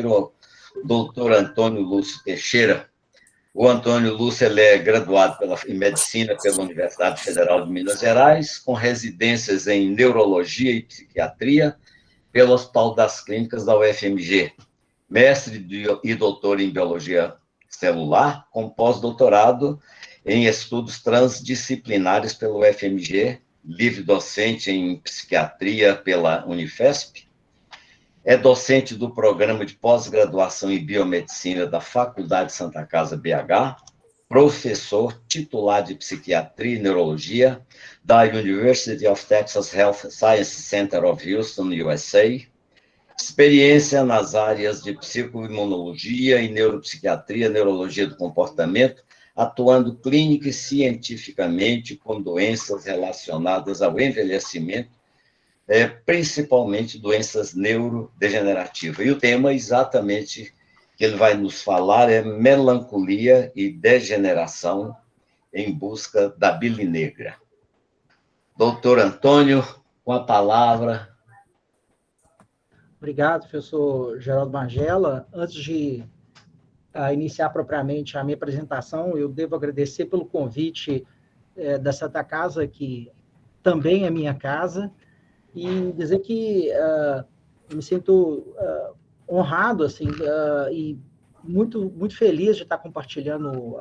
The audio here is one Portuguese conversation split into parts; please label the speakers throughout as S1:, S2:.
S1: o doutor Antônio Lúcio Teixeira. O Antônio Lúcio ele é graduado em Medicina pela Universidade Federal de Minas Gerais, com residências em Neurologia e Psiquiatria pelo Hospital das Clínicas da UFMG, mestre e doutor em Biologia Celular, com pós-doutorado em Estudos Transdisciplinares pelo UFMG, livre docente em Psiquiatria pela Unifesp, é docente do Programa de Pós-Graduação em Biomedicina da Faculdade Santa Casa BH, professor titular de Psiquiatria e Neurologia da University of Texas Health Science Center of Houston, USA, experiência nas áreas de psicoimunologia e neuropsiquiatria, neurologia do comportamento, atuando clínica e cientificamente com doenças relacionadas ao envelhecimento, principalmente doenças neurodegenerativas. E o tema exatamente que ele vai nos falar é melancolia e degeneração em busca da bile negra. Doutor Antônio, com a palavra.
S2: Obrigado, professor Geraldo Magela. Antes de iniciar propriamente a minha apresentação, eu devo agradecer pelo convite da Santa Casa, que também é minha casa, e dizer que eu me sinto honrado assim, e muito, muito feliz de estar compartilhando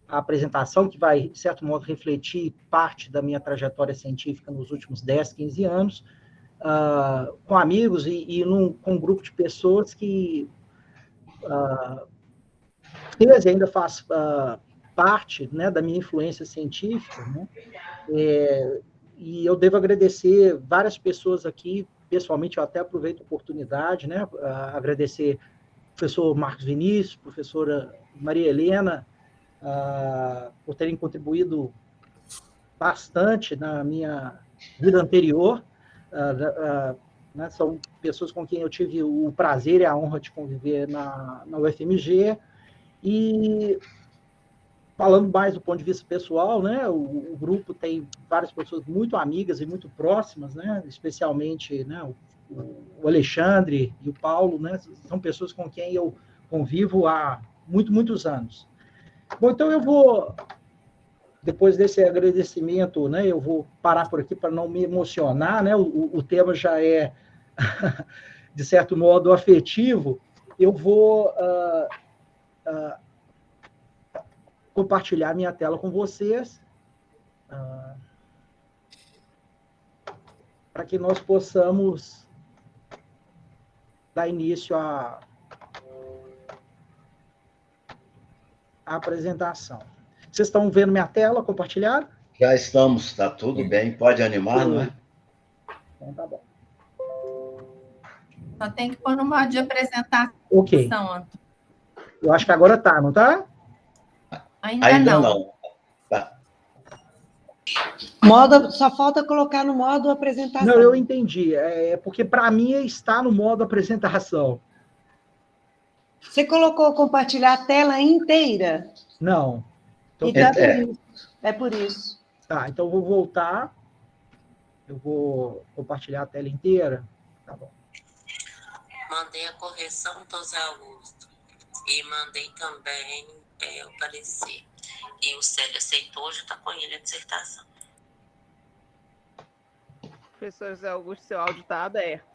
S2: a apresentação, que vai, de certo modo, refletir parte da minha trajetória científica nos últimos 10, 15 anos, com amigos com um grupo de pessoas que fez e ainda faz parte, né, da minha influência científica, né? E eu devo agradecer várias pessoas aqui, pessoalmente, eu até aproveito a oportunidade, né, agradecer o professor Marcos Vinícius, professora Maria Helena, por terem contribuído bastante na minha vida anterior, né, são pessoas com quem eu tive o prazer e a honra de conviver na UFMG, e falando mais do ponto de vista pessoal, né, o grupo tem várias pessoas muito amigas e muito próximas, né, especialmente, né, o Alexandre e o Paulo, né, são pessoas com quem eu convivo há muitos anos. Bom, então eu vou, depois desse agradecimento, né, eu vou parar por aqui para não me emocionar, né, o tema já é, de certo modo, afetivo. Eu vou compartilhar minha tela com vocês, para que nós possamos dar início à apresentação. Vocês estão vendo minha tela compartilhada?
S1: Já estamos, está tudo bem, pode animar, não é?
S2: Então tá bom.
S3: Só tem que pôr no modo de apresentação.
S2: Ok. Eu acho que agora tá, não tá?
S3: Ainda não.
S1: Tá.
S4: Só falta colocar no modo apresentação.
S2: Não, eu entendi. Porque para mim está no modo apresentação.
S4: Você colocou compartilhar a tela inteira?
S2: Não.
S4: Então é por isso.
S2: Tá, então eu vou voltar. Eu vou compartilhar a tela inteira. Tá bom.
S5: Mandei a correção do Zé Augusto. E mandei também o parecer. E o Célio aceitou, já está com ele a dissertação.
S6: Professor Zé Augusto, seu áudio está aberto.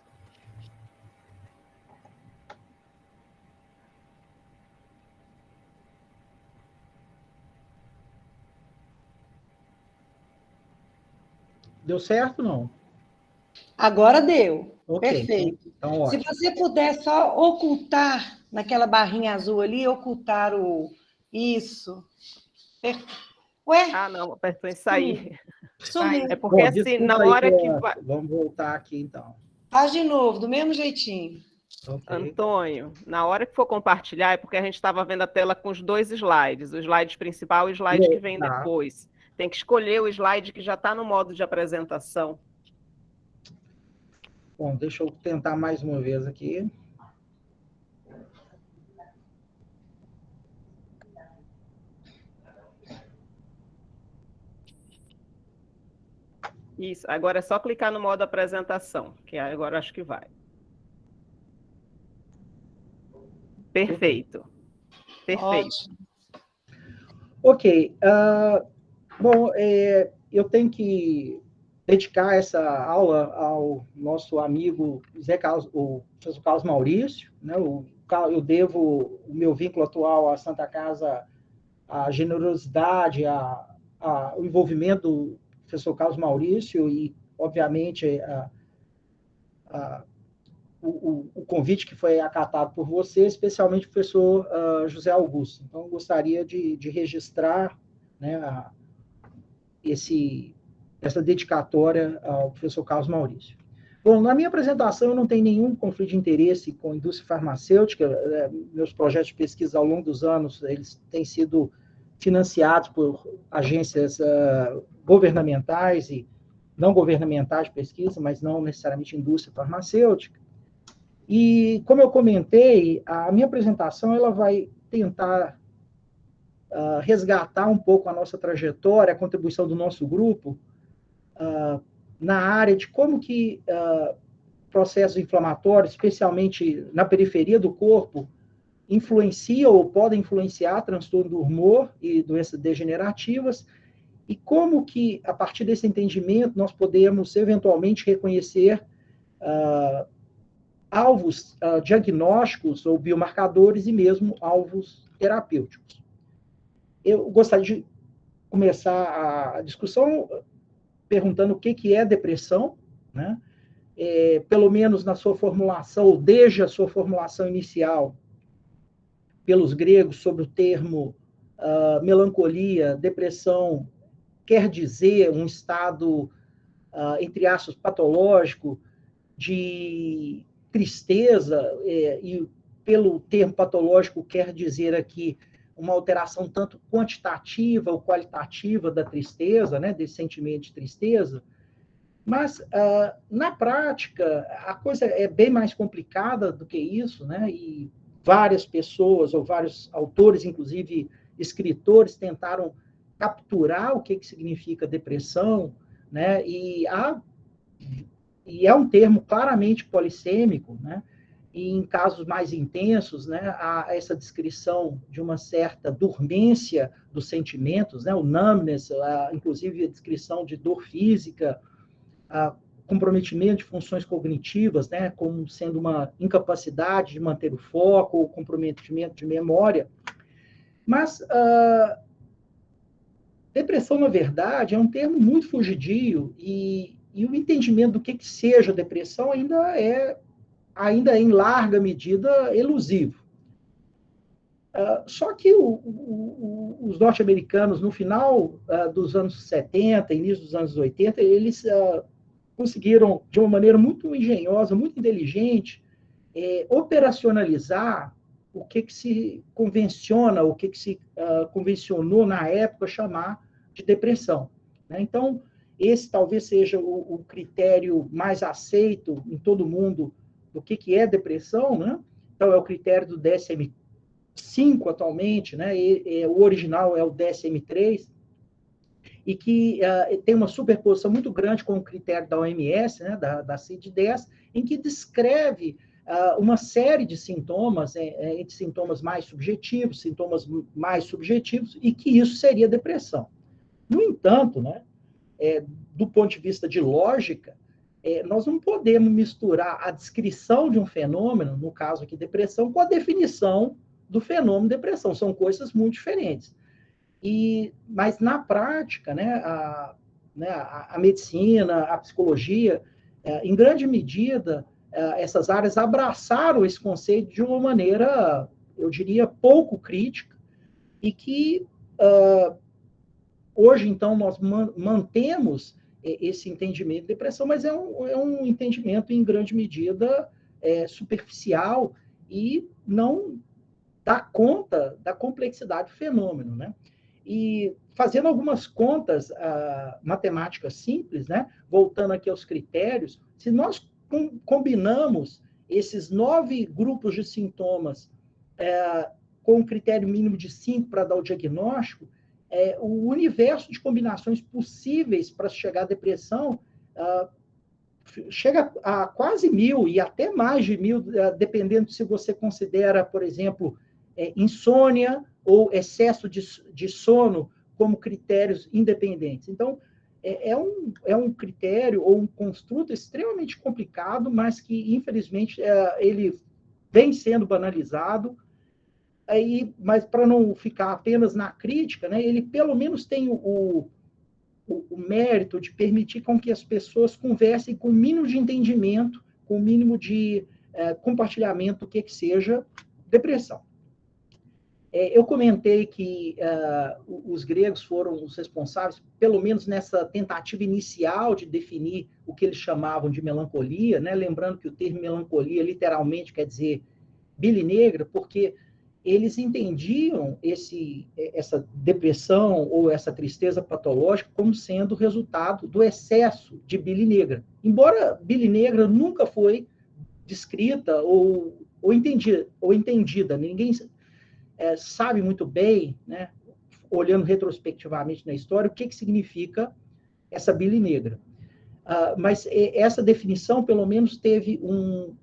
S2: Deu certo, não?
S4: Agora deu.
S2: Okay.
S4: Perfeito.
S2: Então,
S4: se você puder só ocultar, naquela barrinha azul ali, ocultar Isso. Ué?
S6: Ah, não, apertou em sair.
S4: Sumiu.
S6: É porque, assim, na hora que vai...
S2: Vamos voltar aqui, então.
S4: Faz de novo, do mesmo jeitinho.
S2: Okay.
S6: Antônio, na hora que for compartilhar, é porque a gente estava vendo a tela com os dois slides, o slide principal e o slide que vem depois. Tem que escolher o slide que já está no modo de apresentação.
S2: Bom, deixa eu tentar mais uma vez aqui.
S6: Isso, agora é só clicar no modo apresentação, que agora acho que vai. Perfeito. Perfeito.
S4: Ótimo.
S2: Ok. Bom, eu tenho que dedicar essa aula ao nosso amigo o professor Carlos Maurício, né? Eu devo o meu vínculo atual à Santa Casa, a generosidade, o envolvimento do professor Carlos Maurício e, obviamente, o convite que foi acatado por você, especialmente o professor José Augusto. Então, eu gostaria de registrar, né, essa dedicatória ao professor Carlos Maurício. Bom, na minha apresentação eu não tenho nenhum conflito de interesse com a indústria farmacêutica. Meus projetos de pesquisa ao longo dos anos, eles têm sido financiados por agências governamentais e não governamentais de pesquisa, mas não necessariamente indústria farmacêutica. E, como eu comentei, a minha apresentação ela vai tentar resgatar um pouco a nossa trajetória, a contribuição do nosso grupo na área de como que processos inflamatórios, especialmente na periferia do corpo, influenciam ou podem influenciar transtorno do humor e doenças degenerativas, e como que, a partir desse entendimento, nós podemos, eventualmente, reconhecer alvos diagnósticos ou biomarcadores e mesmo alvos terapêuticos. Eu gostaria de começar a discussão perguntando o que é depressão, né? Pelo menos na sua formulação, ou desde a sua formulação inicial, pelos gregos, sobre o termo melancolia, depressão, quer dizer um estado, entre aspas, patológico, de tristeza, e pelo termo patológico quer dizer aqui uma alteração tanto quantitativa ou qualitativa da tristeza, né, desse sentimento de tristeza, mas, na prática, a coisa é bem mais complicada do que isso, né, e várias pessoas, ou vários autores, inclusive escritores, tentaram capturar o que significa depressão, né, e é um termo claramente polissêmico, né? E em casos mais intensos, né, há essa descrição de uma certa dormência dos sentimentos, né, o numbness, inclusive a descrição de dor física, comprometimento de funções cognitivas, né, como sendo uma incapacidade de manter o foco, ou comprometimento de memória. Mas depressão, na verdade, é um termo muito fugidio e o entendimento do que seja depressão ainda é em larga medida elusivo. Só que os norte-americanos, no final dos anos 70, início dos anos 80, eles conseguiram, de uma maneira muito engenhosa, muito inteligente, operacionalizar o que se convenciona, o que se convencionou na época chamar de depressão, né? Então, esse talvez seja o critério mais aceito em todo mundo do que é depressão, né? Então, é o critério do DSM-5 atualmente, né? O original é o DSM-3, e que tem uma superposição muito grande com o critério da OMS, né? da CID-10, em que descreve uma série de sintomas, entre sintomas mais subjetivos, sintomas mais subjetivos, e que isso seria depressão. No entanto, né, do ponto de vista de lógica, nós não podemos misturar a descrição de um fenômeno, no caso aqui depressão, com a definição do fenômeno depressão. São coisas muito diferentes. Mas, na prática, né, a medicina, a psicologia, em grande medida, essas áreas abraçaram esse conceito de uma maneira, eu diria, pouco crítica, e que hoje, então, nós mantemos esse entendimento de depressão, mas é um entendimento, em grande medida, superficial e não dá conta da complexidade do fenômeno, né? E fazendo algumas contas matemáticas simples, né? Voltando aqui aos critérios, se nós combinamos esses 9 grupos de sintomas com um critério mínimo de 5 para dar o diagnóstico, o universo de combinações possíveis para chegar à depressão chega a quase 1.000 e até mais de 1.000, dependendo se você considera, por exemplo, insônia ou excesso de sono como critérios independentes. Então, é um critério ou um construto extremamente complicado, mas que, infelizmente, ele vem sendo banalizado. Mas, para não ficar apenas na crítica, né, ele pelo menos tem o mérito de permitir com que as pessoas conversem com o mínimo de entendimento, com o mínimo de compartilhamento do que seja depressão. Eu comentei que os gregos foram os responsáveis, pelo menos nessa tentativa inicial de definir o que eles chamavam de melancolia, né? Lembrando que o termo melancolia literalmente quer dizer bile negra, porque eles entendiam essa depressão ou essa tristeza patológica como sendo resultado do excesso de bile negra. Embora bile negra nunca foi descrita ou entendida, ninguém sabe muito bem, né, olhando retrospectivamente na história, o que significa essa bile negra. Mas essa definição, pelo menos, teve um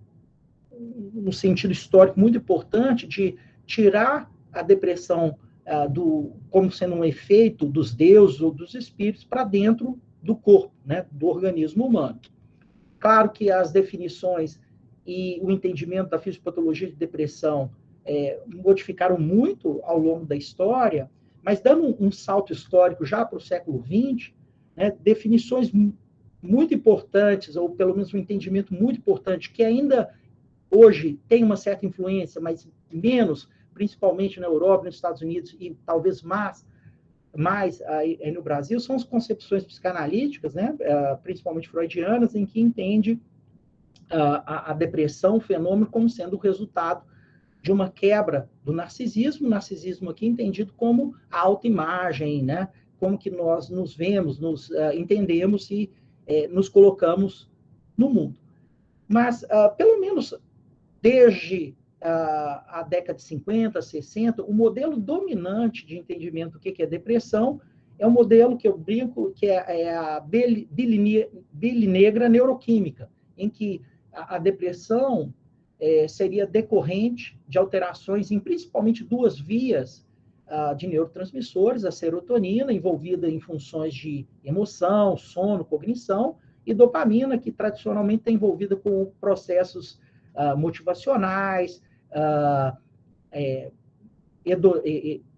S2: sentido histórico muito importante de tirar a depressão como sendo um efeito dos deuses ou dos espíritos para dentro do corpo, né, do organismo humano. Claro que as definições e o entendimento da fisiopatologia de depressão modificaram muito ao longo da história, mas dando um salto histórico já para o século XX, né, definições muito importantes, ou pelo menos um entendimento muito importante, que ainda hoje tem uma certa influência, mas menos, principalmente na Europa, nos Estados Unidos e talvez mais aí no Brasil, são as concepções psicanalíticas, né, principalmente freudianas, em que entende a depressão, o fenômeno, como sendo o resultado de uma quebra do narcisismo aqui entendido como a autoimagem, né, como que nós nos vemos, nos entendemos e nos colocamos no mundo. Mas, pelo menos desde a década de 50, 60, o modelo dominante de entendimento do que é depressão é um modelo que eu brinco, que é a bile negra neuroquímica, em que a depressão seria decorrente de alterações em principalmente duas vias de neurotransmissores, a serotonina, envolvida em funções de emoção, sono, cognição, e dopamina, que tradicionalmente está envolvida com processos motivacionais,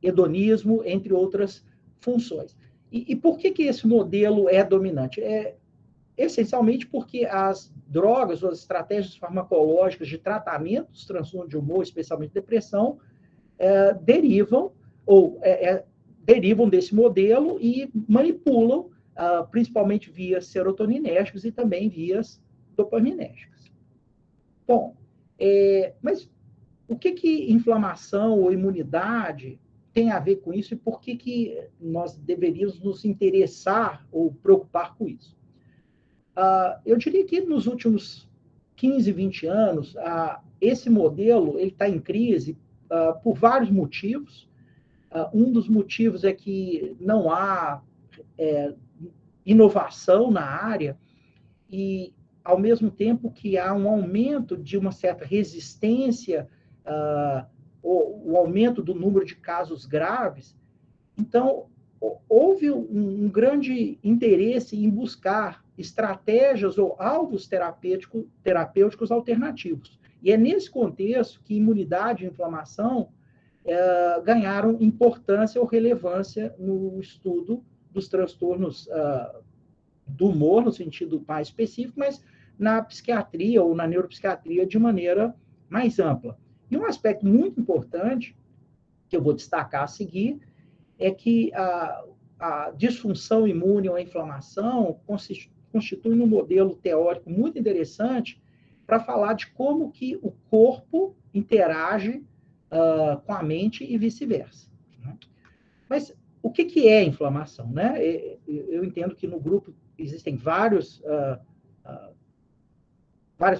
S2: hedonismo, entre outras funções. E por que esse modelo é dominante? Essencialmente porque as drogas ou as estratégias farmacológicas de tratamento dos transtornos de humor, especialmente depressão, derivam desse modelo e manipulam, principalmente vias serotoninérgicas e também vias dopaminérgicas. Bom, mas o que inflamação ou imunidade tem a ver com isso e por que nós deveríamos nos interessar ou preocupar com isso? Eu diria que nos últimos 15, 20 anos, esse modelo está em crise por vários motivos. Um dos motivos é que não há inovação na área e, ao mesmo tempo que há um aumento de uma certa resistência, o aumento do número de casos graves. Então, houve um grande interesse em buscar estratégias ou alvos terapêuticos alternativos. E é nesse contexto que imunidade e inflamação ganharam importância ou relevância no estudo dos transtornos do humor, no sentido mais específico, mas na psiquiatria ou na neuropsiquiatria de maneira mais ampla. E um aspecto muito importante, que eu vou destacar a seguir, é que a disfunção imune ou a inflamação constitui um modelo teórico muito interessante para falar de como que o corpo interage com a mente e vice-versa. Né? Mas o que é inflamação? Né? Eu entendo que no grupo existem várias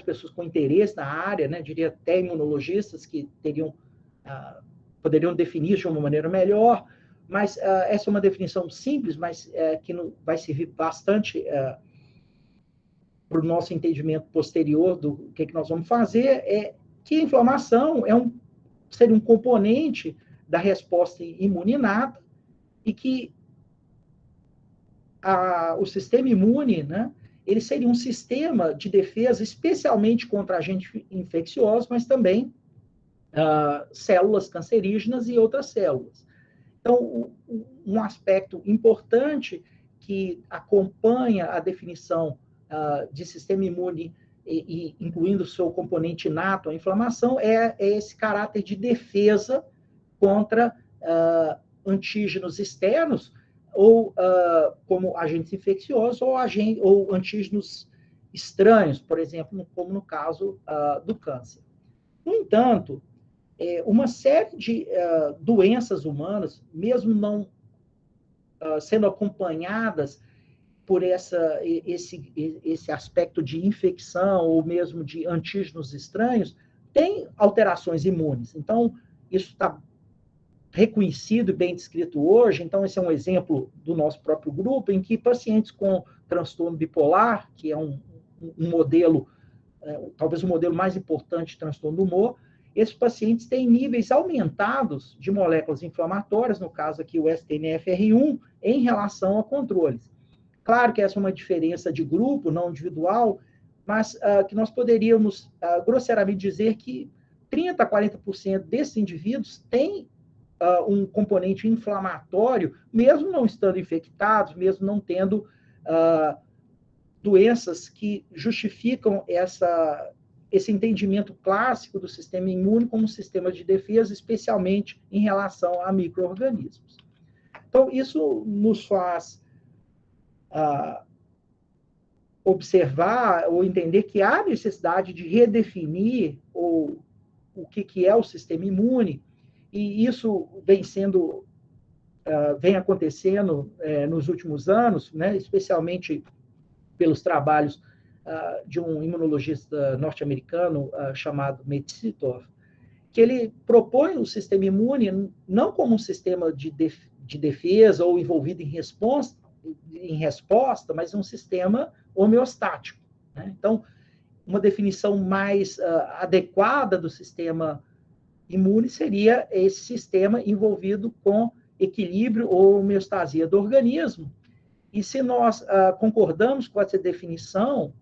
S2: pessoas com interesse na área, né? Diria até imunologistas que poderiam definir de uma maneira melhor, mas essa é uma definição simples, mas que vai servir bastante para o nosso entendimento posterior do que nós vamos fazer, é que a inflamação seria um componente da resposta imune inata e que o sistema imune, né, ele seria um sistema de defesa especialmente contra agentes infecciosos, mas também células cancerígenas e outras células. Então, um aspecto importante que acompanha a definição de sistema imune, incluindo o seu componente inato, a inflamação, é esse caráter de defesa contra antígenos externos, ou como agentes infecciosos, ou antígenos estranhos, por exemplo, como no caso do câncer. No entanto, uma série de doenças humanas, mesmo não sendo acompanhadas por esse aspecto de infecção ou mesmo de antígenos estranhos, tem alterações imunes. Então, isso está reconhecido e bem descrito hoje. Então, esse é um exemplo do nosso próprio grupo, em que pacientes com transtorno bipolar, que é um modelo, talvez o modelo mais importante de transtorno do humor, esses pacientes têm níveis aumentados de moléculas inflamatórias, no caso aqui o STNFR1, em relação a controles. Claro que essa é uma diferença de grupo, não individual, mas que nós poderíamos grosseiramente dizer que 30% a 40% desses indivíduos têm um componente inflamatório, mesmo não estando infectados, mesmo não tendo doenças que justificam esse entendimento clássico do sistema imune como um sistema de defesa, especialmente em relação a micro-organismos. Então, isso nos faz observar ou entender que há necessidade de redefinir o que é o sistema imune, e isso vem acontecendo nos últimos anos, né, especialmente pelos trabalhos de um imunologista norte-americano chamado Metcalfe, que ele propõe o sistema imune não como um sistema de defesa ou envolvido em resposta, mas um sistema homeostático, né? Então, uma definição mais adequada do sistema imune seria esse sistema envolvido com equilíbrio ou homeostasia do organismo. E se nós concordamos com essa definição,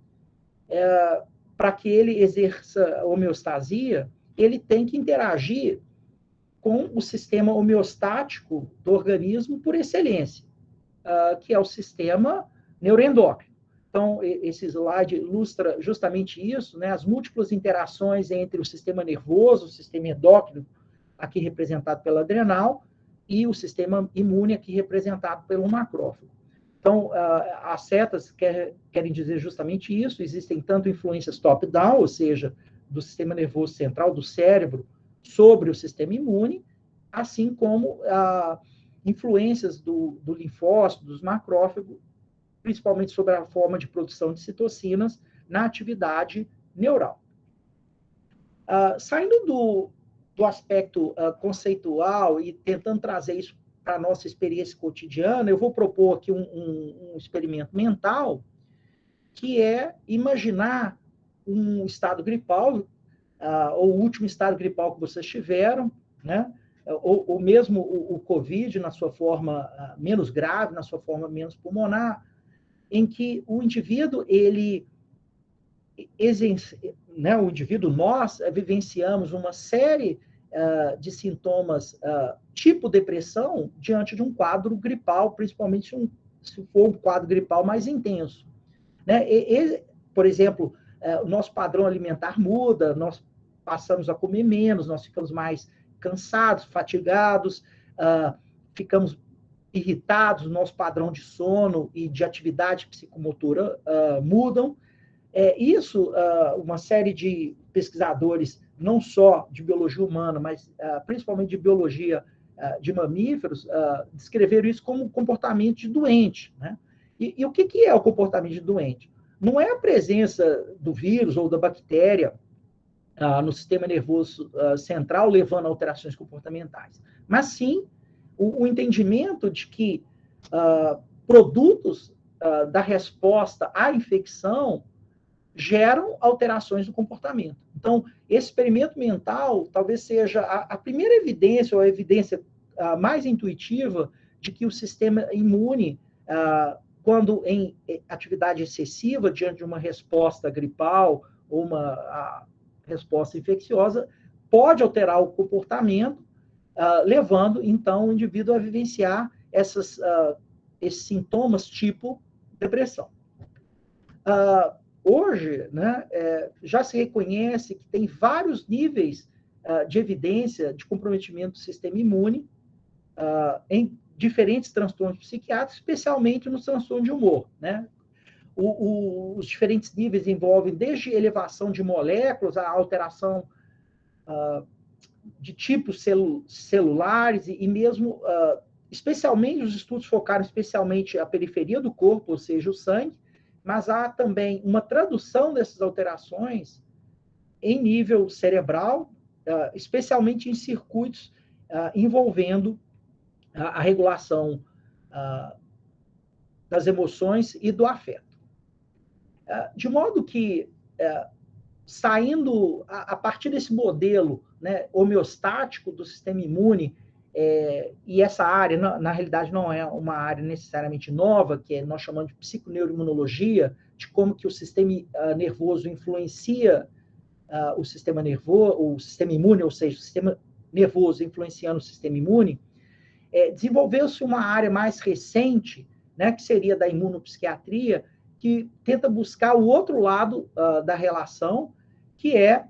S2: para que ele exerça homeostasia, ele tem que interagir com o sistema homeostático do organismo por excelência, que é o sistema neuroendócrino. Então, esse slide ilustra justamente isso, né? As múltiplas interações entre o sistema nervoso, o sistema endócrino, aqui representado pela adrenal, e o sistema imune, aqui representado pelo macrófago. Então, as setas querem dizer justamente isso. Existem tanto influências top-down, ou seja, do sistema nervoso central, do cérebro, sobre o sistema imune, assim como influências do linfócito, dos macrófagos, principalmente sobre a forma de produção de citocinas na atividade neural. Saindo do aspecto conceitual e tentando trazer isso para a nossa experiência cotidiana, eu vou propor aqui um experimento mental, que é imaginar um estado gripal, ou o último estado gripal que vocês tiveram, né? Ou mesmo o COVID na sua forma menos grave, na sua forma menos pulmonar, em que o indivíduo, nós vivenciamos uma série de sintomas tipo depressão diante de um quadro gripal, principalmente se for um quadro gripal mais intenso, né? Por exemplo, o nosso padrão alimentar muda, nós passamos a comer menos, nós ficamos mais cansados, fatigados, ficamos irritados, o nosso padrão de sono e de atividade psicomotora mudam. Isso, uma série de pesquisadores, não só de biologia humana, mas principalmente de biologia de mamíferos, descreveram isso como comportamento de doente, né? E o que é o comportamento de doente? Não é a presença do vírus ou da bactéria no sistema nervoso central levando a alterações comportamentais, mas sim o entendimento de que produtos da resposta à infecção geram alterações do comportamento. Então, esse experimento mental talvez seja a primeira evidência, ou a evidência mais intuitiva de que o sistema imune, quando em atividade excessiva, diante de uma resposta gripal ou uma resposta infecciosa, pode alterar o comportamento, levando, então, o indivíduo a vivenciar esses sintomas tipo depressão. Hoje, né, já se reconhece que tem vários níveis de evidência de comprometimento do sistema imune em diferentes transtornos psiquiátricos, especialmente no transtorno de humor, né? Os diferentes níveis envolvem desde elevação de moléculas, a alteração de tipos celulares e mesmo, especialmente, os estudos focaram especialmente a periferia do corpo, ou seja, o sangue, mas há também uma tradução dessas alterações em nível cerebral, especialmente em circuitos envolvendo a regulação das emoções e do afeto. De modo que, saindo a partir desse modelo, né, homeostático do sistema imune, e essa área, na realidade, não é uma área necessariamente nova, que nós chamamos de psiconeuroimunologia, de como que o sistema nervoso influencia o sistema nervoso, o sistema imune, ou seja, o sistema nervoso influenciando o sistema imune. Desenvolveu-se uma área mais recente, né, que seria da imunopsiquiatria, que tenta buscar o outro lado da relação, que é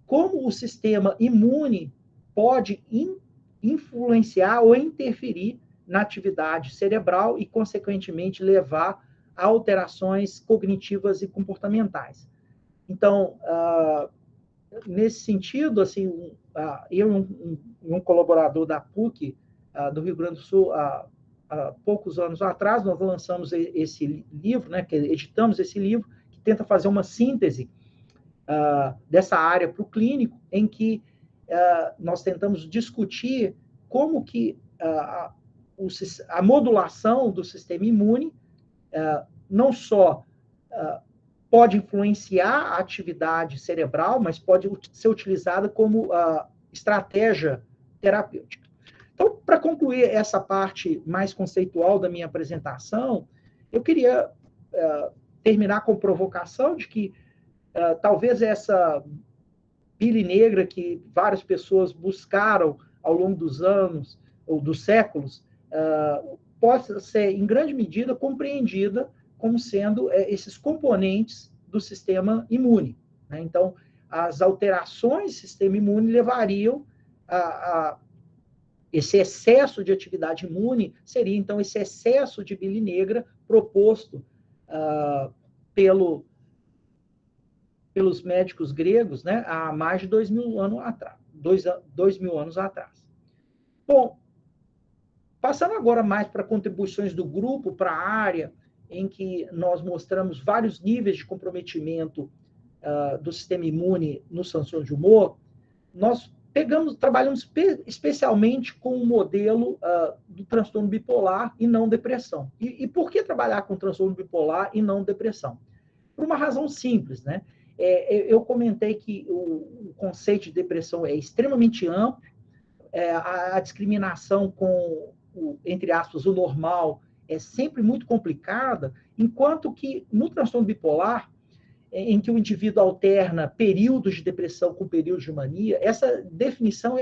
S2: como o sistema imune pode influenciar ou interferir na atividade cerebral e, consequentemente, levar a alterações cognitivas e comportamentais. Então, nesse sentido, assim, eu e um colaborador da PUC, do Rio Grande do Sul, há poucos anos atrás, nós lançamos esse livro, né, que editamos esse livro, que tenta fazer uma síntese dessa área para o clínico, em que nós tentamos discutir como que a modulação do sistema imune não só pode influenciar a atividade cerebral, mas pode ser utilizada como estratégia terapêutica. Então, para concluir essa parte mais conceitual da minha apresentação, eu queria terminar com provocação de que talvez essa pele negra que várias pessoas buscaram ao longo dos anos, ou dos séculos, possa ser, em grande medida, compreendida como sendo esses componentes do sistema imune, né? Então, as alterações do sistema imune levariam a esse excesso de atividade imune, seria, então, esse excesso de bile negra proposto pelos médicos gregos, né, há mais de 2.000 anos atrás. 2.000 anos atrás. Bom, passando agora mais para contribuições do grupo, para a área em que nós mostramos vários níveis de comprometimento do sistema imune no transtorno de humor, nós trabalhamos especialmente com o modelo do transtorno bipolar e não depressão. E por que trabalhar com transtorno bipolar e não depressão? Por uma razão simples, né? Eu comentei que o conceito de depressão é extremamente amplo, a discriminação com, entre aspas, o normal é sempre muito complicada, enquanto que no transtorno bipolar, em que o indivíduo alterna períodos de depressão com períodos de mania, essa definição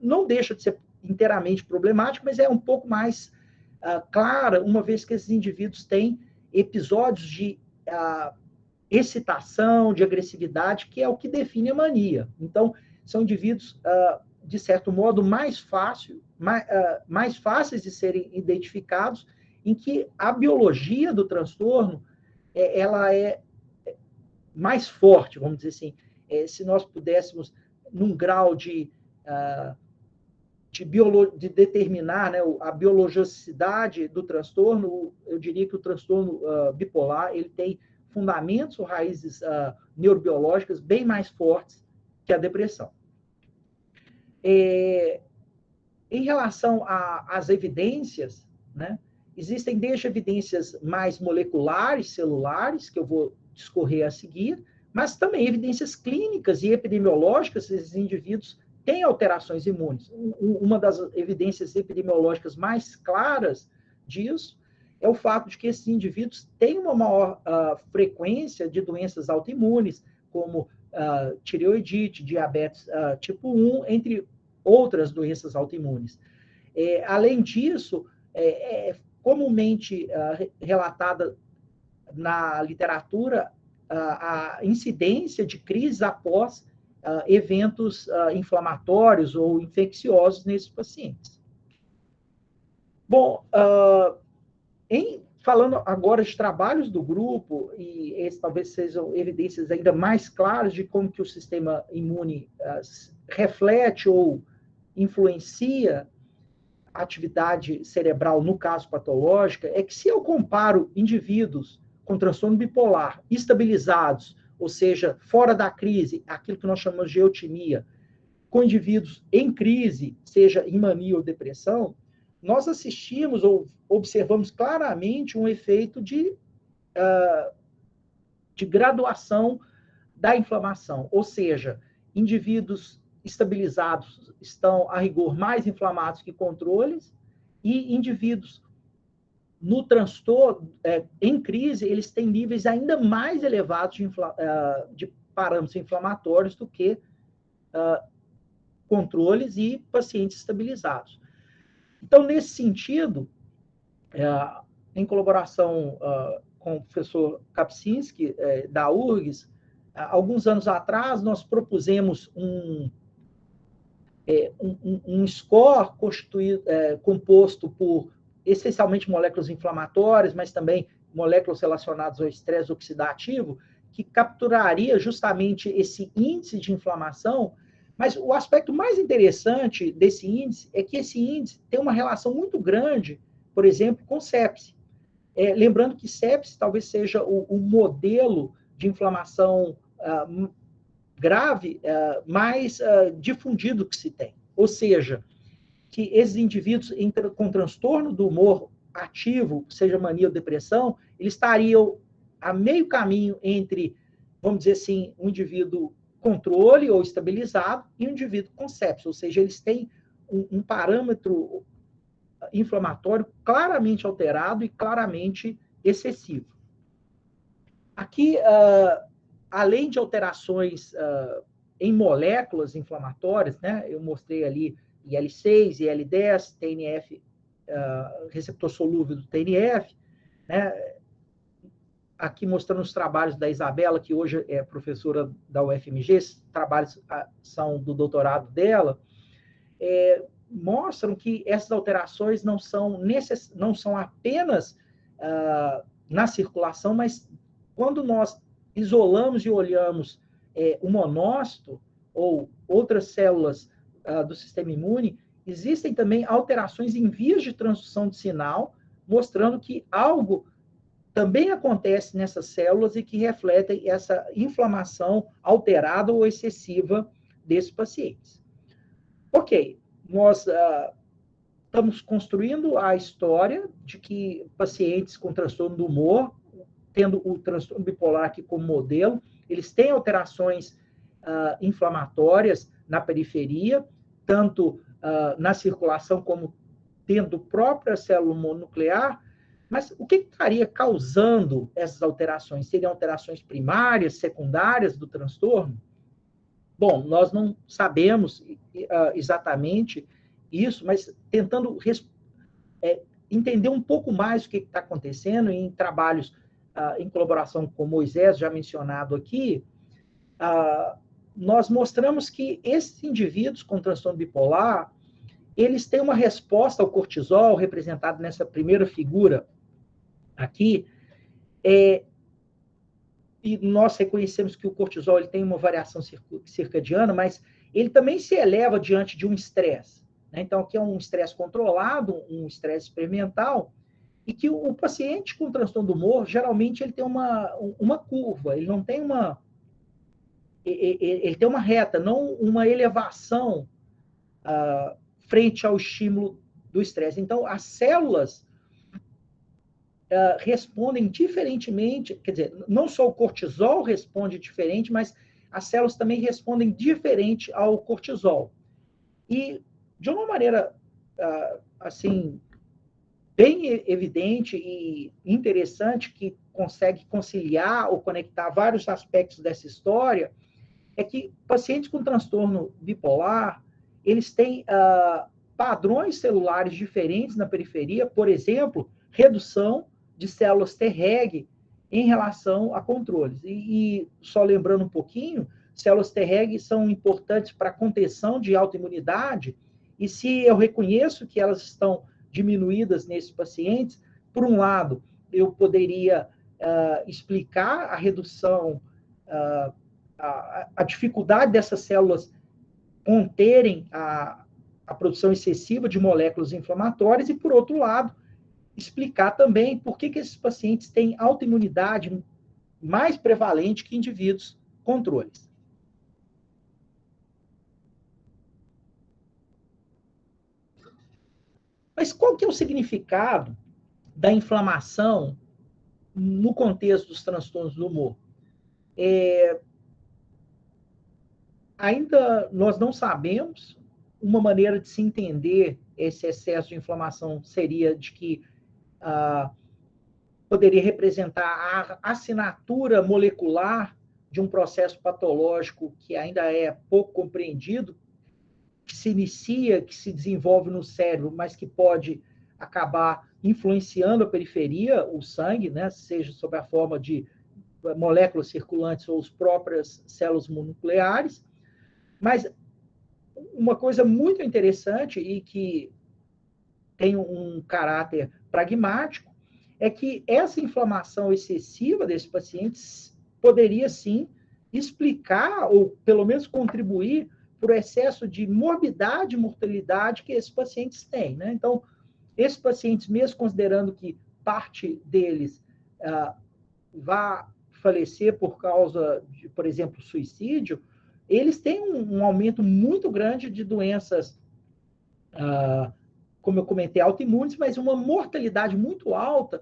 S2: não deixa de ser inteiramente problemática, mas é um pouco mais clara, uma vez que esses indivíduos têm episódios de excitação, de agressividade, que é o que define a mania. Então, são indivíduos, de certo modo, mais fáceis de serem identificados, em que a biologia do transtorno ela é mais forte, vamos dizer assim. Se nós pudéssemos, num grau de determinar, né, a biologicidade do transtorno, eu diria que o transtorno bipolar ele tem fundamentos ou raízes neurobiológicas bem mais fortes que a depressão. Em relação às evidências, né, existem desde evidências mais moleculares, celulares, que eu vou discorrer a seguir, mas também evidências clínicas e epidemiológicas, esses indivíduos têm alterações imunes. Uma das evidências epidemiológicas mais claras disso é o fato de que esses indivíduos têm uma maior frequência de doenças autoimunes, como tireoidite, diabetes tipo 1, entre outras doenças autoimunes. Além disso, comumente relatada na literatura a incidência de crises após eventos inflamatórios ou infecciosos nesses pacientes. Bom, falando agora de trabalhos do grupo, e esses talvez sejam evidências ainda mais claras de como que o sistema imune reflete ou influencia a atividade cerebral, no caso patológica, é que se eu comparo indivíduos com transtorno bipolar estabilizados, ou seja, fora da crise, aquilo que nós chamamos de eutimia, com indivíduos em crise, seja em mania ou depressão, nós assistimos ou observamos claramente um efeito de graduação da inflamação, ou seja, indivíduos estabilizados estão, a rigor, mais inflamados que controles, e indivíduos no transtorno, em crise, eles têm níveis ainda mais elevados de parâmetros inflamatórios do que controles e pacientes estabilizados. Então, nesse sentido, em colaboração com o professor Kapczynski, da URGS, alguns anos atrás, nós propusemos um score composto por, essencialmente, moléculas inflamatórias, mas também moléculas relacionadas ao estresse oxidativo, que capturaria justamente esse índice de inflamação. Mas o aspecto mais interessante desse índice é que esse índice tem uma relação muito grande, por exemplo, com sepse. Lembrando que sepse talvez seja o modelo de inflamação grave mais difundido que se tem. Ou seja, que esses indivíduos com transtorno do humor ativo, seja mania ou depressão, eles estariam a meio caminho entre, vamos dizer assim, um indivíduo controle ou estabilizado e um indivíduo com sepsis, ou seja, eles têm um parâmetro inflamatório claramente alterado e claramente excessivo. Aqui, além de alterações em moléculas inflamatórias, né, eu mostrei ali IL-6, IL-10, TNF, receptor solúvel do TNF, né, aqui mostrando os trabalhos da Isabela, que hoje é professora da UFMG, esses trabalhos são do doutorado dela, mostram que essas alterações não são apenas na circulação, mas quando nós isolamos e olhamos o monócito ou outras células do sistema imune, existem também alterações em vias de transdução de sinal, mostrando que algo também acontece nessas células e que refletem essa inflamação alterada ou excessiva desses pacientes. Ok, nós estamos construindo a história de que pacientes com transtorno do humor, tendo o transtorno bipolar aqui como modelo, eles têm alterações inflamatórias na periferia, tanto na circulação como tendo própria célula mononuclear. Mas o que estaria causando essas alterações? Seriam alterações primárias, secundárias do transtorno? Bom, nós não sabemos exatamente isso, mas tentando entender um pouco mais o que está acontecendo em trabalhos em colaboração com Moisés, já mencionado aqui, nós mostramos que esses indivíduos com transtorno bipolar, eles têm uma resposta ao cortisol, representado nessa primeira figura aqui, e nós reconhecemos que o cortisol ele tem uma variação circadiana, mas ele também se eleva diante de um estresse. Né? Então, aqui é um estresse controlado, um estresse experimental, e que o paciente com transtorno do humor, geralmente, ele tem uma curva, ele não tem ele tem uma reta, não uma elevação frente ao estímulo do estresse. Então, as células respondem diferentemente, quer dizer, não só o cortisol responde diferente, mas as células também respondem diferente ao cortisol. E, de uma maneira, assim, bem evidente e interessante, que consegue conciliar ou conectar vários aspectos dessa história, é que pacientes com transtorno bipolar, eles têm padrões celulares diferentes na periferia, por exemplo, redução de células Treg em relação a controles. E só lembrando um pouquinho, células Treg são importantes para a contenção de autoimunidade, e se eu reconheço que elas estão diminuídas nesses pacientes, por um lado, eu poderia explicar a redução, a dificuldade dessas células conterem a produção excessiva de moléculas inflamatórias, e, por outro lado, explicar também por que esses pacientes têm autoimunidade mais prevalente que indivíduos controles. Mas qual que é o significado da inflamação no contexto dos transtornos do humor? Ainda nós não sabemos. Uma maneira de se entender esse excesso de inflamação seria de que poderia representar a assinatura molecular de um processo patológico que ainda é pouco compreendido, que se inicia, que se desenvolve no cérebro, mas que pode acabar influenciando a periferia, o sangue, né, seja sob a forma de moléculas circulantes ou as próprias células mononucleares. Mas uma coisa muito interessante e que tem um caráter pragmático é que essa inflamação excessiva desses pacientes poderia, sim, explicar, ou pelo menos contribuir, para o excesso de morbidade e mortalidade que esses pacientes têm, né? Então, esses pacientes, mesmo considerando que parte deles vá falecer por causa de, por exemplo, suicídio, eles têm um aumento muito grande de doenças, como eu comentei, autoimunes, mas uma mortalidade muito alta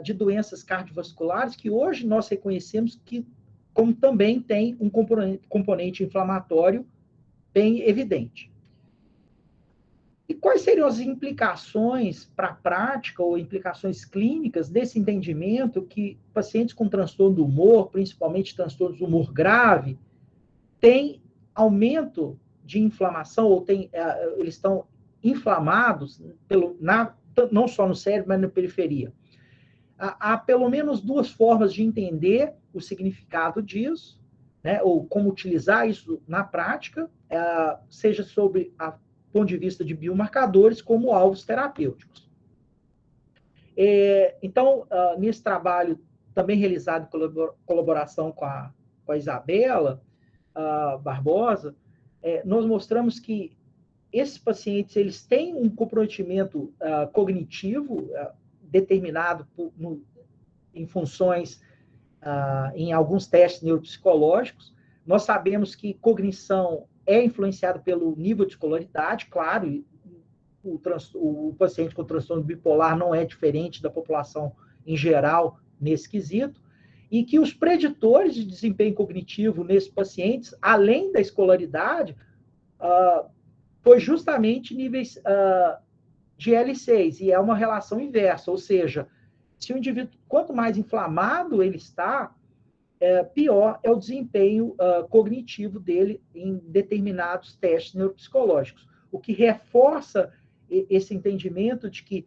S2: de doenças cardiovasculares, que hoje nós reconhecemos que como também tem um componente inflamatório bem evidente. E quais seriam as implicações para a prática ou implicações clínicas desse entendimento que pacientes com transtorno do humor, principalmente transtorno do humor grave, têm aumento de inflamação, ou eles estão inflamados, não só no cérebro, mas na periferia? Há pelo menos duas formas de entender o significado disso, né, ou como utilizar isso na prática, seja sobre o ponto de vista de biomarcadores, como alvos terapêuticos. Então, nesse trabalho, também realizado em colaboração com a Isabela Barbosa, nós mostramos que esses pacientes eles têm um comprometimento cognitivo determinado em funções, em alguns testes neuropsicológicos. Nós sabemos que cognição é influenciada pelo nível de escolaridade, claro, o paciente com transtorno bipolar não é diferente da população em geral nesse quesito, e que os preditores de desempenho cognitivo nesses pacientes, além da escolaridade, foi justamente níveis de L6, e é uma relação inversa, ou seja, se o indivíduo, quanto mais inflamado ele está, pior é o desempenho cognitivo dele em determinados testes neuropsicológicos, o que reforça esse entendimento de que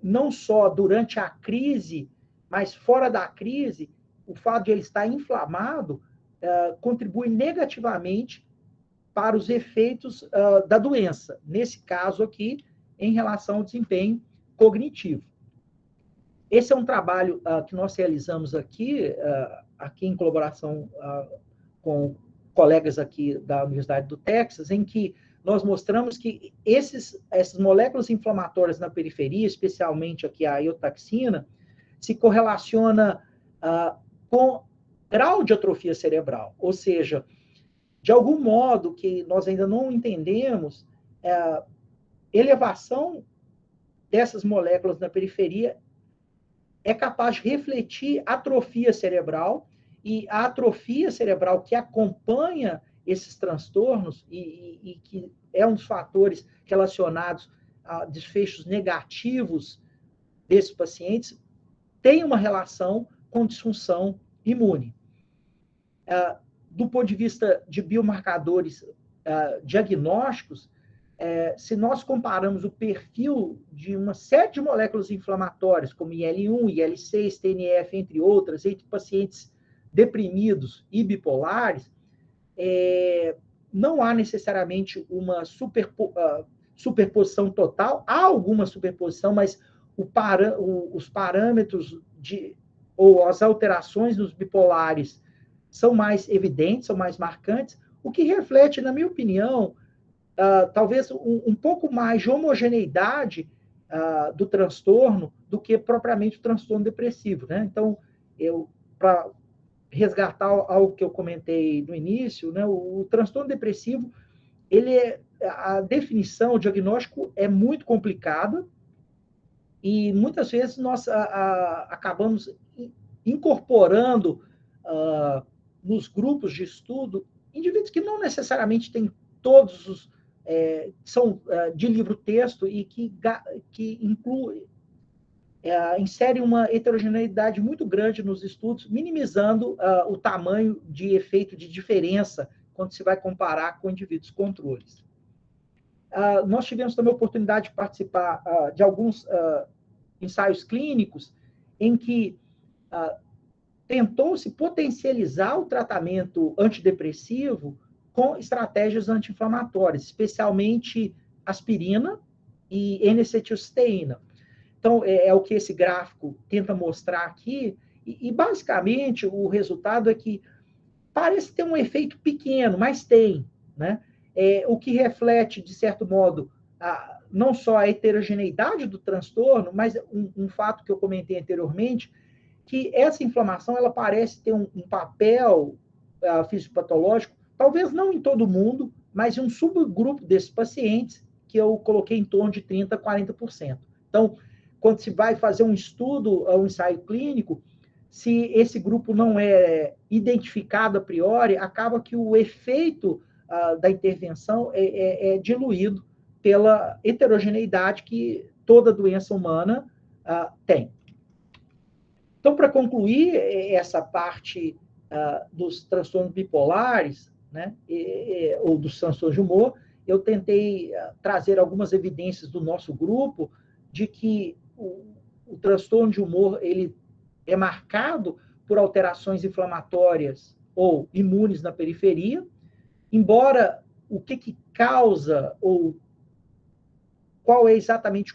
S2: não só durante a crise, mas fora da crise, o fato de ele estar inflamado contribui negativamente para os efeitos da doença, nesse caso aqui, em relação ao desempenho cognitivo. Esse é um trabalho que nós realizamos aqui em colaboração com colegas aqui da Universidade do Texas, em que nós mostramos que essas moléculas inflamatórias na periferia, especialmente aqui a eotaxina, se correlaciona com grau de atrofia cerebral, ou seja, de algum modo que nós ainda não entendemos, elevação dessas moléculas na periferia é capaz de refletir atrofia cerebral, e a atrofia cerebral que acompanha esses transtornos e que é um dos fatores relacionados a desfechos negativos desses pacientes, tem uma relação com disfunção imune. Do ponto de vista de biomarcadores diagnósticos, se nós comparamos o perfil de uma série de moléculas inflamatórias, como IL-1, IL-6, TNF, entre outras, entre pacientes deprimidos e bipolares, não há necessariamente uma superposição total. Há alguma superposição, mas os parâmetros ou as alterações dos bipolares são mais evidentes, são mais marcantes, o que reflete, na minha opinião, talvez um pouco mais de homogeneidade do transtorno do que propriamente o transtorno depressivo, né? Então, para resgatar algo que eu comentei no início, né, o transtorno depressivo, a definição, o diagnóstico é muito complicada e muitas vezes nós acabamos incorporando nos grupos de estudo indivíduos que não necessariamente têm todos os são de livro-texto e que insere uma heterogeneidade muito grande nos estudos, minimizando o tamanho de efeito de diferença quando se vai comparar com indivíduos controles. Nós tivemos também a oportunidade de participar de alguns ensaios clínicos em que tentou-se potencializar o tratamento antidepressivo com estratégias anti-inflamatórias, especialmente aspirina e N-acetilcisteína. Então, é o que esse gráfico tenta mostrar aqui, e basicamente o resultado é que parece ter um efeito pequeno, mas tem, né? O que reflete, de certo modo, não só a heterogeneidade do transtorno, mas um fato que eu comentei anteriormente, que essa inflamação ela parece ter um papel fisiopatológico, talvez não em todo mundo, mas em um subgrupo desses pacientes, que eu coloquei em torno de 30% a 40%. Então, quando se vai fazer um estudo, um ensaio clínico, se esse grupo não é identificado a priori, acaba que o efeito da intervenção é diluído pela heterogeneidade que toda doença humana tem. Então, para concluir essa parte dos transtornos bipolares, né, ou dos transtornos de humor, eu tentei trazer algumas evidências do nosso grupo de que o transtorno de humor ele é marcado por alterações inflamatórias ou imunes na periferia, embora o que causa ou qual é exatamente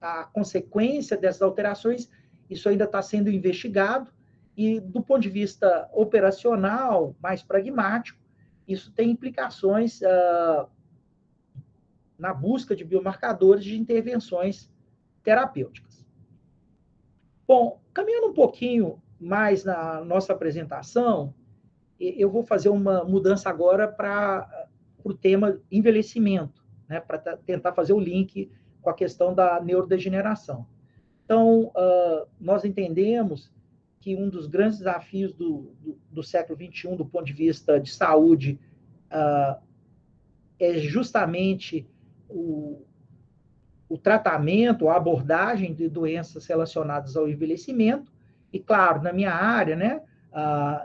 S2: a consequência dessas alterações, isso ainda está sendo investigado, e do ponto de vista operacional, mais pragmático, isso tem implicações na busca de biomarcadores de intervenções terapêuticas. Bom, caminhando um pouquinho mais na nossa apresentação, eu vou fazer uma mudança agora para o tema envelhecimento, né, para tentar fazer o link com a questão da neurodegeneração. Então, nós entendemos que um dos grandes desafios do século XXI, do ponto de vista de saúde, é justamente o tratamento, a abordagem de doenças relacionadas ao envelhecimento. E, claro, na minha área, né,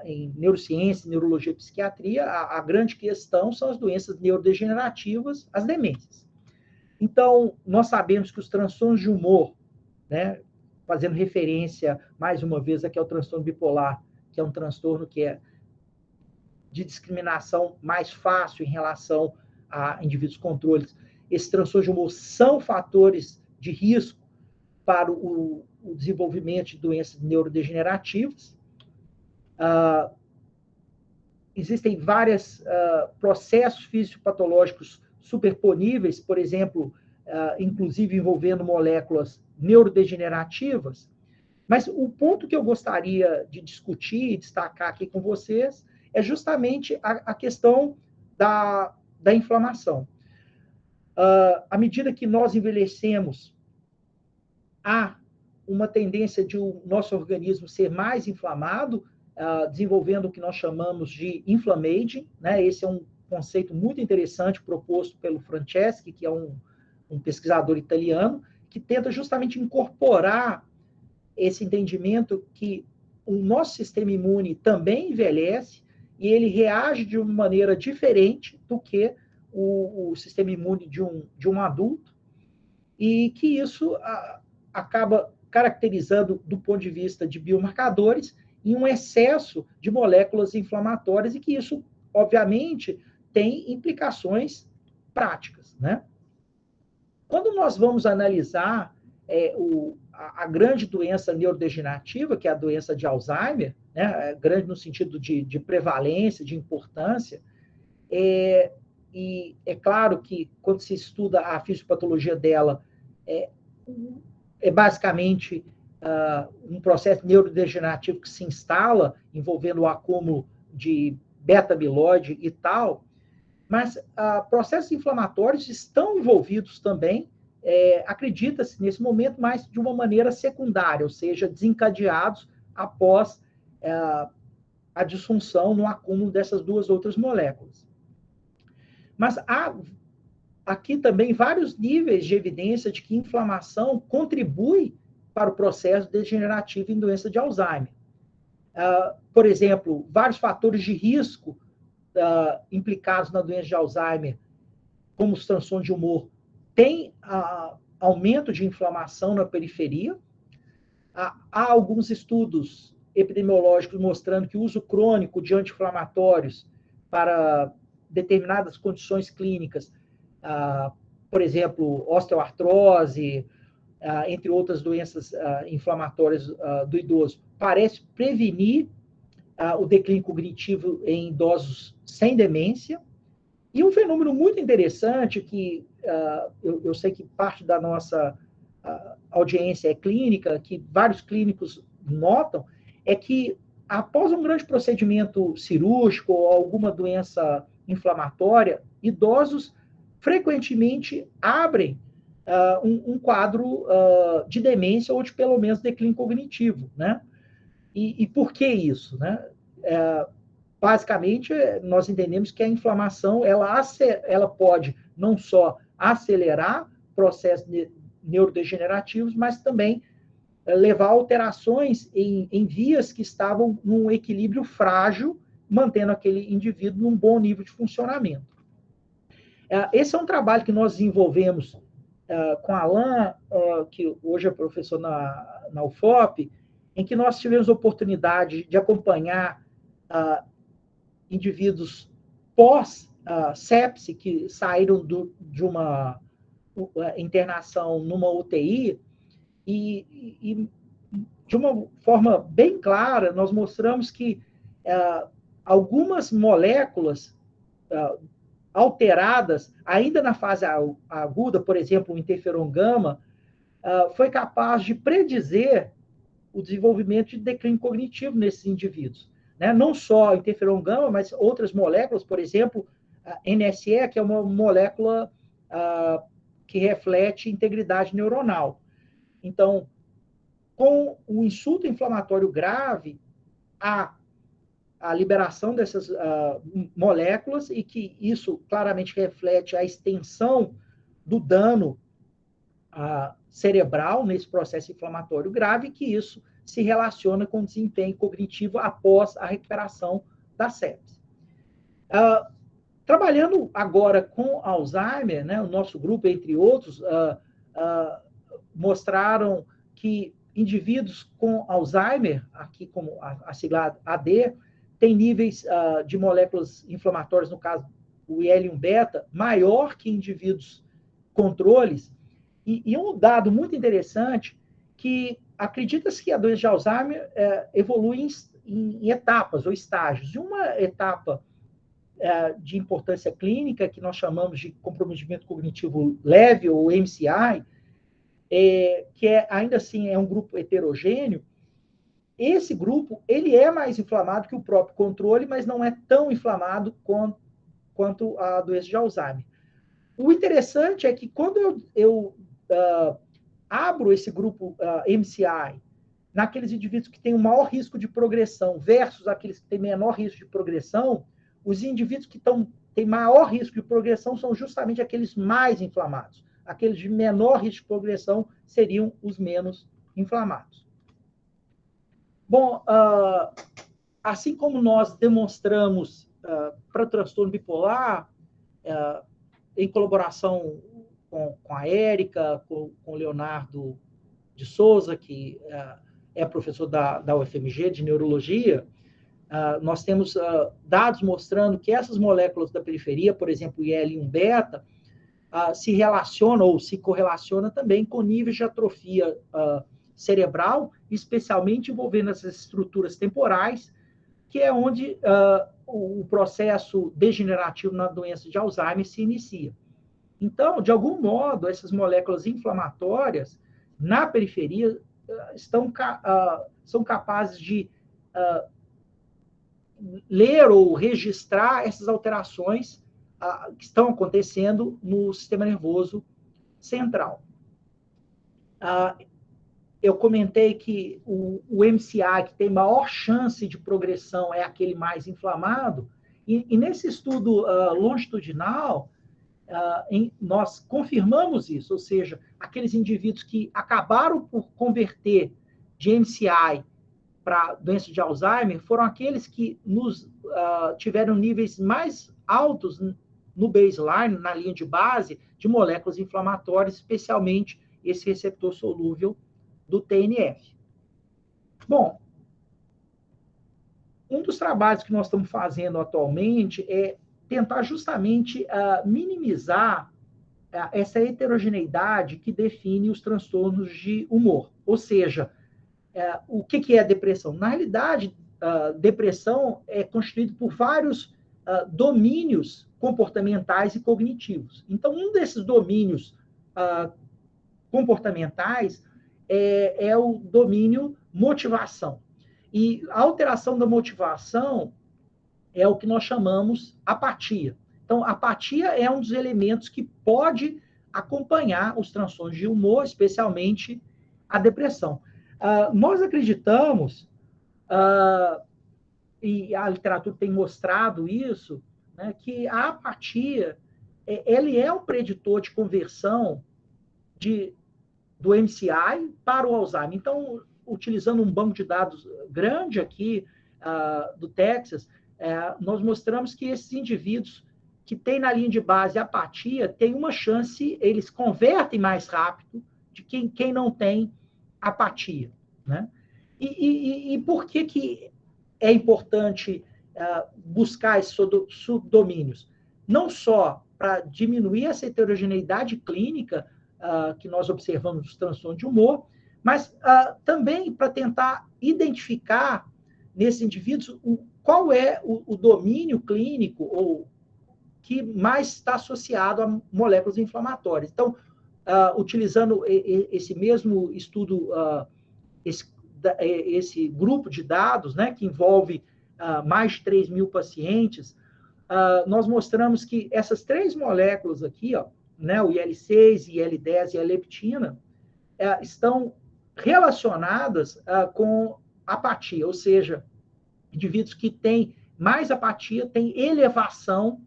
S2: em neurociência, neurologia e psiquiatria, a grande questão são as doenças neurodegenerativas, as demências. Então, nós sabemos que os transtornos de humor, né, fazendo referência, mais uma vez, aqui ao transtorno bipolar, que é um transtorno que é de discriminação mais fácil em relação a indivíduos controles. Esses transtornos de humor são fatores de risco para o desenvolvimento de doenças neurodegenerativas. Existem vários processos fisiopatológicos superponíveis, por exemplo, inclusive envolvendo moléculas neurodegenerativas, mas o ponto que eu gostaria de discutir e destacar aqui com vocês é justamente a questão da inflamação. À medida que nós envelhecemos, há uma tendência de o nosso organismo ser mais inflamado, desenvolvendo o que nós chamamos de inflammaging, né? Esse é um conceito muito interessante proposto pelo Franceschi, que é um pesquisador italiano, que tenta justamente incorporar esse entendimento que o nosso sistema imune também envelhece e ele reage de uma maneira diferente do que o sistema imune de um adulto, e que isso acaba caracterizando, do ponto de vista de biomarcadores, em um excesso de moléculas inflamatórias, e que isso, obviamente, tem implicações práticas, né? Quando nós vamos analisar a grande doença neurodegenerativa, que é a doença de Alzheimer, né, grande no sentido de prevalência, de importância, e é claro que, quando se estuda a fisiopatologia dela, é basicamente um processo neurodegenerativo que se instala, envolvendo o acúmulo de beta-amiloide e tal, mas processos inflamatórios estão envolvidos também, acredita-se nesse momento, mas de uma maneira secundária, ou seja, desencadeados após a disfunção no acúmulo dessas duas outras moléculas. Mas há aqui também vários níveis de evidência de que inflamação contribui para o processo degenerativo em doença de Alzheimer. Por exemplo, vários fatores de risco implicados na doença de Alzheimer, como os transtornos de humor, têm aumento de inflamação na periferia. Há alguns estudos epidemiológicos mostrando que o uso crônico de anti-inflamatórios para determinadas condições clínicas, por exemplo, osteoartrose, entre outras doenças inflamatórias do idoso, parece prevenir o declínio cognitivo em idosos sem demência. E um fenômeno muito interessante, que eu sei que parte da nossa audiência é clínica, que vários clínicos notam, é que após um grande procedimento cirúrgico ou alguma doença inflamatória, idosos frequentemente abrem um quadro de demência ou de, pelo menos, declínio cognitivo, né? E por que isso, né? Basicamente, nós entendemos que a inflamação ela pode não só acelerar processos neurodegenerativos, mas também levar a alterações em vias que estavam num equilíbrio frágil, mantendo aquele indivíduo num bom nível de funcionamento. Esse é um trabalho que nós desenvolvemos com Alain, que hoje é professor na UFOP, em que nós tivemos a oportunidade de acompanhar indivíduos pós-sepse, que saíram de uma internação numa UTI, e de uma forma bem clara, nós mostramos que algumas moléculas alteradas, ainda na fase aguda, por exemplo, o interferon gama, foi capaz de predizer o desenvolvimento de declínio cognitivo nesses indivíduos, né? Não só interferon gama, mas outras moléculas, por exemplo, a NSE, que é uma molécula que reflete integridade neuronal. Então, com o insulto inflamatório grave, a liberação dessas moléculas, e que isso claramente reflete a extensão do dano cerebral nesse processo inflamatório grave, que isso se relaciona com o desempenho cognitivo após a recuperação da sepse. Trabalhando agora com Alzheimer, né, o nosso grupo, entre outros, mostraram que indivíduos com Alzheimer, aqui como a sigla AD, tem níveis de moléculas inflamatórias, no caso o IL-1-beta, maior que indivíduos controles. E um dado muito interessante, que acredita-se que a doença de Alzheimer evolui em etapas ou estágios. E uma etapa de importância clínica, que nós chamamos de comprometimento cognitivo leve, ou MCI, que ainda assim é um grupo heterogêneo. Esse grupo, ele é mais inflamado que o próprio controle, mas não é tão inflamado quanto a doença de Alzheimer. O interessante é que, quando eu abro esse grupo MCI naqueles indivíduos que têm o maior risco de progressão versus aqueles que têm menor risco de progressão, os indivíduos que têm maior risco de progressão são justamente aqueles mais inflamados. Aqueles de menor risco de progressão seriam os menos inflamados. Bom, assim como nós demonstramos para o transtorno bipolar, em colaboração com a Érica, com o Leonardo de Souza, que é professor da UFMG de neurologia, nós temos dados mostrando que essas moléculas da periferia, por exemplo, o IL-1-beta, se relacionam ou se correlacionam também com níveis de atrofia cerebral, especialmente envolvendo essas estruturas temporais, que é onde o processo degenerativo na doença de Alzheimer se inicia. Então, de algum modo, essas moléculas inflamatórias na periferia são capazes de ler ou registrar essas alterações que estão acontecendo no sistema nervoso central. Eu comentei que o MCI, que tem maior chance de progressão, é aquele mais inflamado, e nesse estudo longitudinal, nós confirmamos isso, ou seja, aqueles indivíduos que acabaram por converter de MCI para doença de Alzheimer foram aqueles que tiveram níveis mais altos no baseline, na linha de base, de moléculas inflamatórias, especialmente esse receptor solúvel do TNF. Bom, um dos trabalhos que nós estamos fazendo atualmente é tentar justamente minimizar essa heterogeneidade que define os transtornos de humor. Ou seja, o que é depressão? Na realidade, depressão é constituído por vários domínios comportamentais e cognitivos. Então, um desses domínios comportamentais é o domínio motivação. E a alteração da motivação é o que nós chamamos apatia. Então, a apatia é um dos elementos que pode acompanhar os transtornos de humor, especialmente a depressão. Nós acreditamos, e a literatura tem mostrado isso, né, que a apatia ele é um preditor de conversão do MCI para o Alzheimer. Então, utilizando um banco de dados grande aqui do Texas, nós mostramos que esses indivíduos que têm na linha de base apatia têm uma chance, eles convertem mais rápido de quem não tem apatia, né? E por que é importante buscar esses subdomínios? Não só para diminuir essa heterogeneidade clínica que nós observamos nos transtornos de humor, mas também para tentar identificar nesses indivíduos qual é o domínio clínico ou que mais está associado a moléculas inflamatórias. Então, utilizando esse mesmo estudo, esse grupo de dados, né, que envolve mais de 3.000 pacientes, nós mostramos que essas 3 moléculas aqui, né, o IL-6, IL-10 e a leptina, estão relacionadas com apatia, ou seja, indivíduos que têm mais apatia têm elevação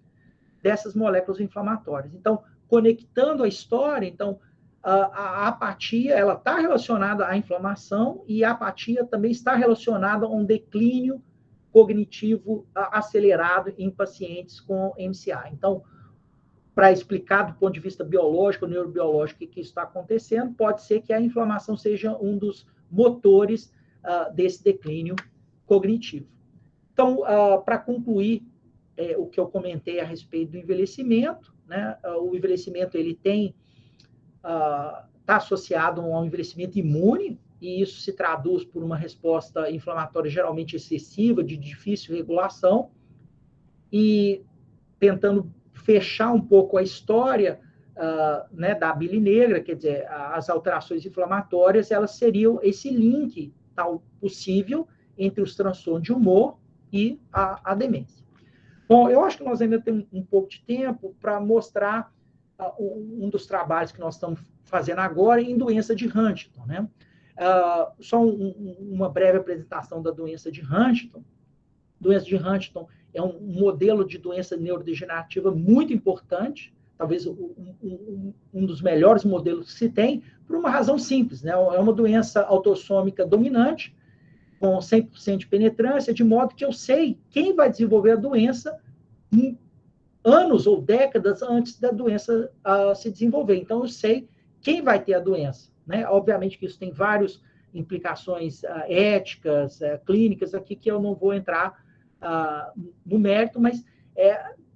S2: dessas moléculas inflamatórias. Então, conectando a história, então, a apatia ela está relacionada à inflamação e a apatia também está relacionada a um declínio cognitivo acelerado em pacientes com MCI. Então, para explicar do ponto de vista biológico, neurobiológico, o que está acontecendo, pode ser que a inflamação seja um dos motores desse declínio cognitivo. Então, para concluir o que eu comentei a respeito do envelhecimento, né, o envelhecimento ele está associado a um envelhecimento imune, e isso se traduz por uma resposta inflamatória geralmente excessiva, de difícil regulação, e tentando fechar um pouco a história né, da bile negra, quer dizer, as alterações inflamatórias, elas seriam esse link tal possível entre os transtornos de humor e a demência. Bom, eu acho que nós ainda temos um pouco de tempo para mostrar um dos trabalhos que nós estamos fazendo agora em doença de Huntington, né? Só uma breve apresentação da doença de Huntington. Doença de Huntington é um modelo de doença neurodegenerativa muito importante, talvez um dos melhores modelos que se tem, por uma razão simples, né? É uma doença autossômica dominante, com 100% de penetrância, de modo que eu sei quem vai desenvolver a doença anos ou décadas antes da doença se desenvolver. Então, eu sei quem vai ter a doença, né? Obviamente que isso tem várias implicações éticas, clínicas aqui, que eu não vou entrar no mérito, mas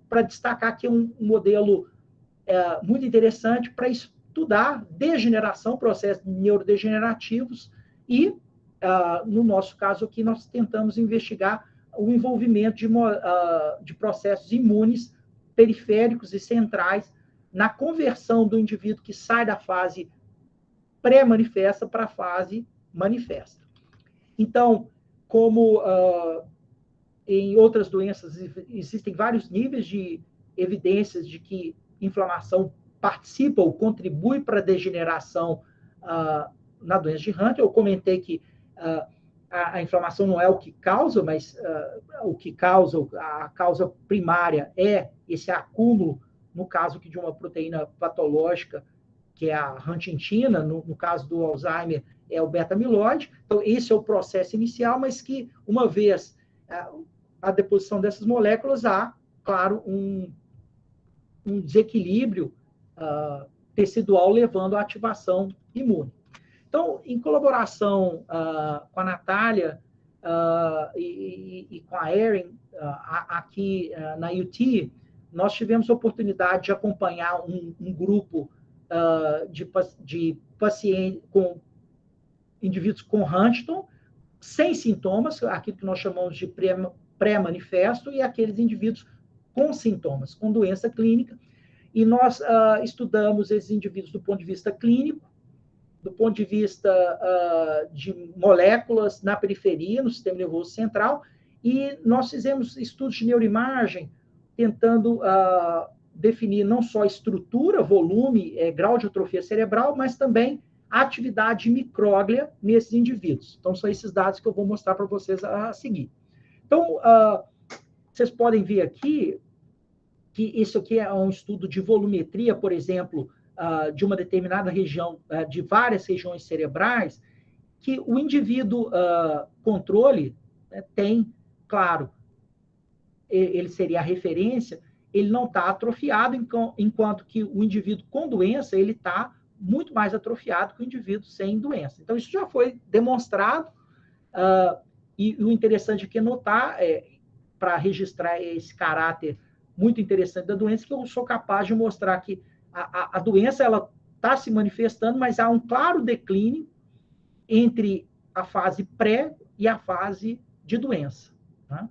S2: para destacar que é um modelo muito interessante para estudar degeneração, processos neurodegenerativos, e, no nosso caso aqui, nós tentamos investigar o envolvimento de processos imunes periféricos e centrais na conversão do indivíduo que sai da fase pré-manifesta para a fase manifesta. Então, como em outras doenças existem vários níveis de evidências de que inflamação participa ou contribui para a degeneração na doença de Huntington. Eu comentei que a inflamação não é o que causa, mas o que causa, a causa primária é esse acúmulo, no caso aqui de uma proteína patológica, que é a huntingtina, no caso do Alzheimer, é o beta-amiloide. Então, esse é o processo inicial, mas que, uma vez a deposição dessas moléculas, há, claro, um desequilíbrio tecidual levando à ativação imune. Então, em colaboração com a Natália e com a Erin, aqui na UT, nós tivemos a oportunidade de acompanhar um grupo de pacientes com indivíduos com Huntington, sem sintomas, aquilo que nós chamamos de pré-manifesto, e aqueles indivíduos com sintomas, com doença clínica. E nós estudamos esses indivíduos do ponto de vista clínico, do ponto de vista de moléculas na periferia, no sistema nervoso central, e nós fizemos estudos de neuroimagem, tentando definir não só estrutura, volume, grau de atrofia cerebral, mas também a atividade micróglia nesses indivíduos. Então, são esses dados que eu vou mostrar para vocês a seguir. Então, vocês podem ver aqui que isso aqui é um estudo de volumetria, por exemplo, de uma determinada região, de várias regiões cerebrais, que o indivíduo controle tem, claro, ele seria a referência, ele não está atrofiado, enquanto que o indivíduo com doença, ele está muito mais atrofiado que o indivíduo sem doença. Então, isso já foi demonstrado, e o interessante aqui é notar, para registrar esse caráter muito interessante da doença, que eu sou capaz de mostrar que a doença ela está se manifestando, mas há um claro declínio entre a fase pré e a fase de doença. Tá?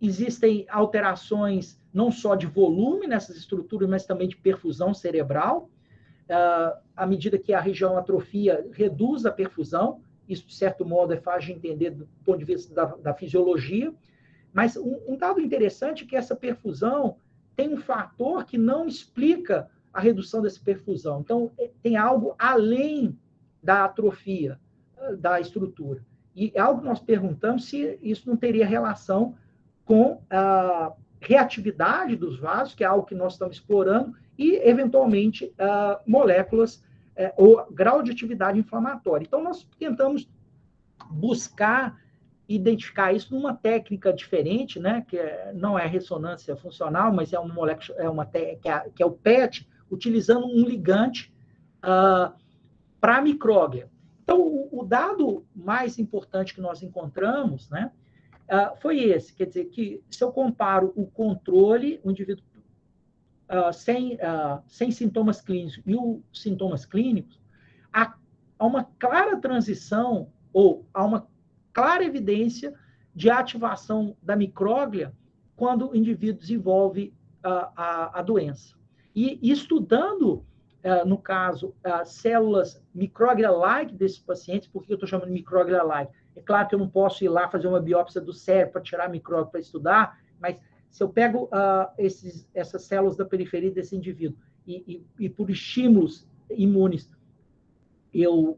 S2: Existem alterações não só de volume nessas estruturas, mas também de perfusão cerebral. À medida que a região atrofia, reduz a perfusão. Isso, de certo modo, é fácil de entender do ponto de vista da fisiologia. Mas um dado interessante é que essa perfusão tem um fator que não explica a redução dessa perfusão. Então, tem algo além da atrofia da estrutura. E é algo que nós perguntamos se isso não teria relação com a reatividade dos vasos, que é algo que nós estamos explorando, e, eventualmente, moléculas ou grau de atividade inflamatória. Então, nós tentamos buscar identificar isso numa técnica diferente, né, que não é ressonância funcional, mas é uma molécula, que é o PET, utilizando um ligante para a micróglia. Então, o dado mais importante que nós encontramos, né, foi esse, quer dizer, que se eu comparo o controle, o indivíduo sem sintomas clínicos e os sintomas clínicos, há uma clara transição, ou há uma clara evidência de ativação da micróglia quando o indivíduo desenvolve a doença. E estudando, no caso, células micróglia-like desses pacientes, por que eu estou chamando de micróglia-like? É claro que eu não posso ir lá fazer uma biópsia do cérebro para tirar a micróglia para estudar, mas se eu pego essas células da periferia desse indivíduo e por estímulos imunes, eu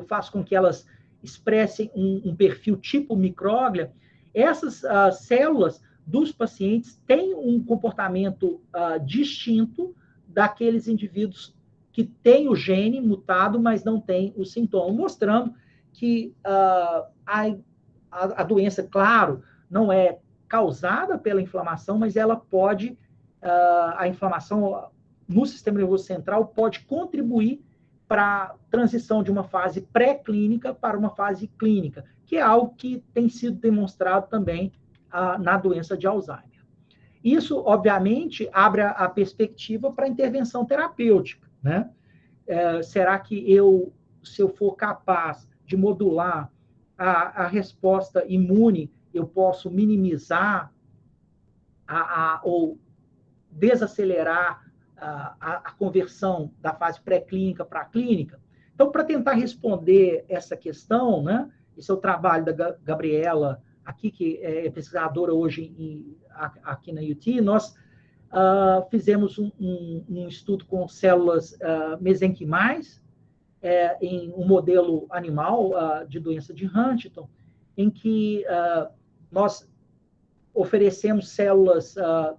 S2: faço com que elas expressem um perfil tipo micróglia, essas células dos pacientes têm um comportamento distinto daqueles indivíduos que têm o gene mutado, mas não têm o sintoma, mostrando que a doença, claro, não é causada pela inflamação, mas ela pode, a inflamação no sistema nervoso central pode contribuir para a transição de uma fase pré-clínica para uma fase clínica, que é algo que tem sido demonstrado também na doença de Alzheimer. Isso, obviamente, abre a perspectiva para a intervenção terapêutica, né? Será que se eu for capaz de modular a resposta imune, eu posso minimizar ou desacelerar a conversão da fase pré-clínica para a clínica? Então, para tentar responder essa questão, né, esse é o trabalho da Gabriela, aqui, que é pesquisadora hoje aqui na UT, nós fizemos um estudo com células mesenquimais, em um modelo animal de doença de Huntington, em que nós oferecemos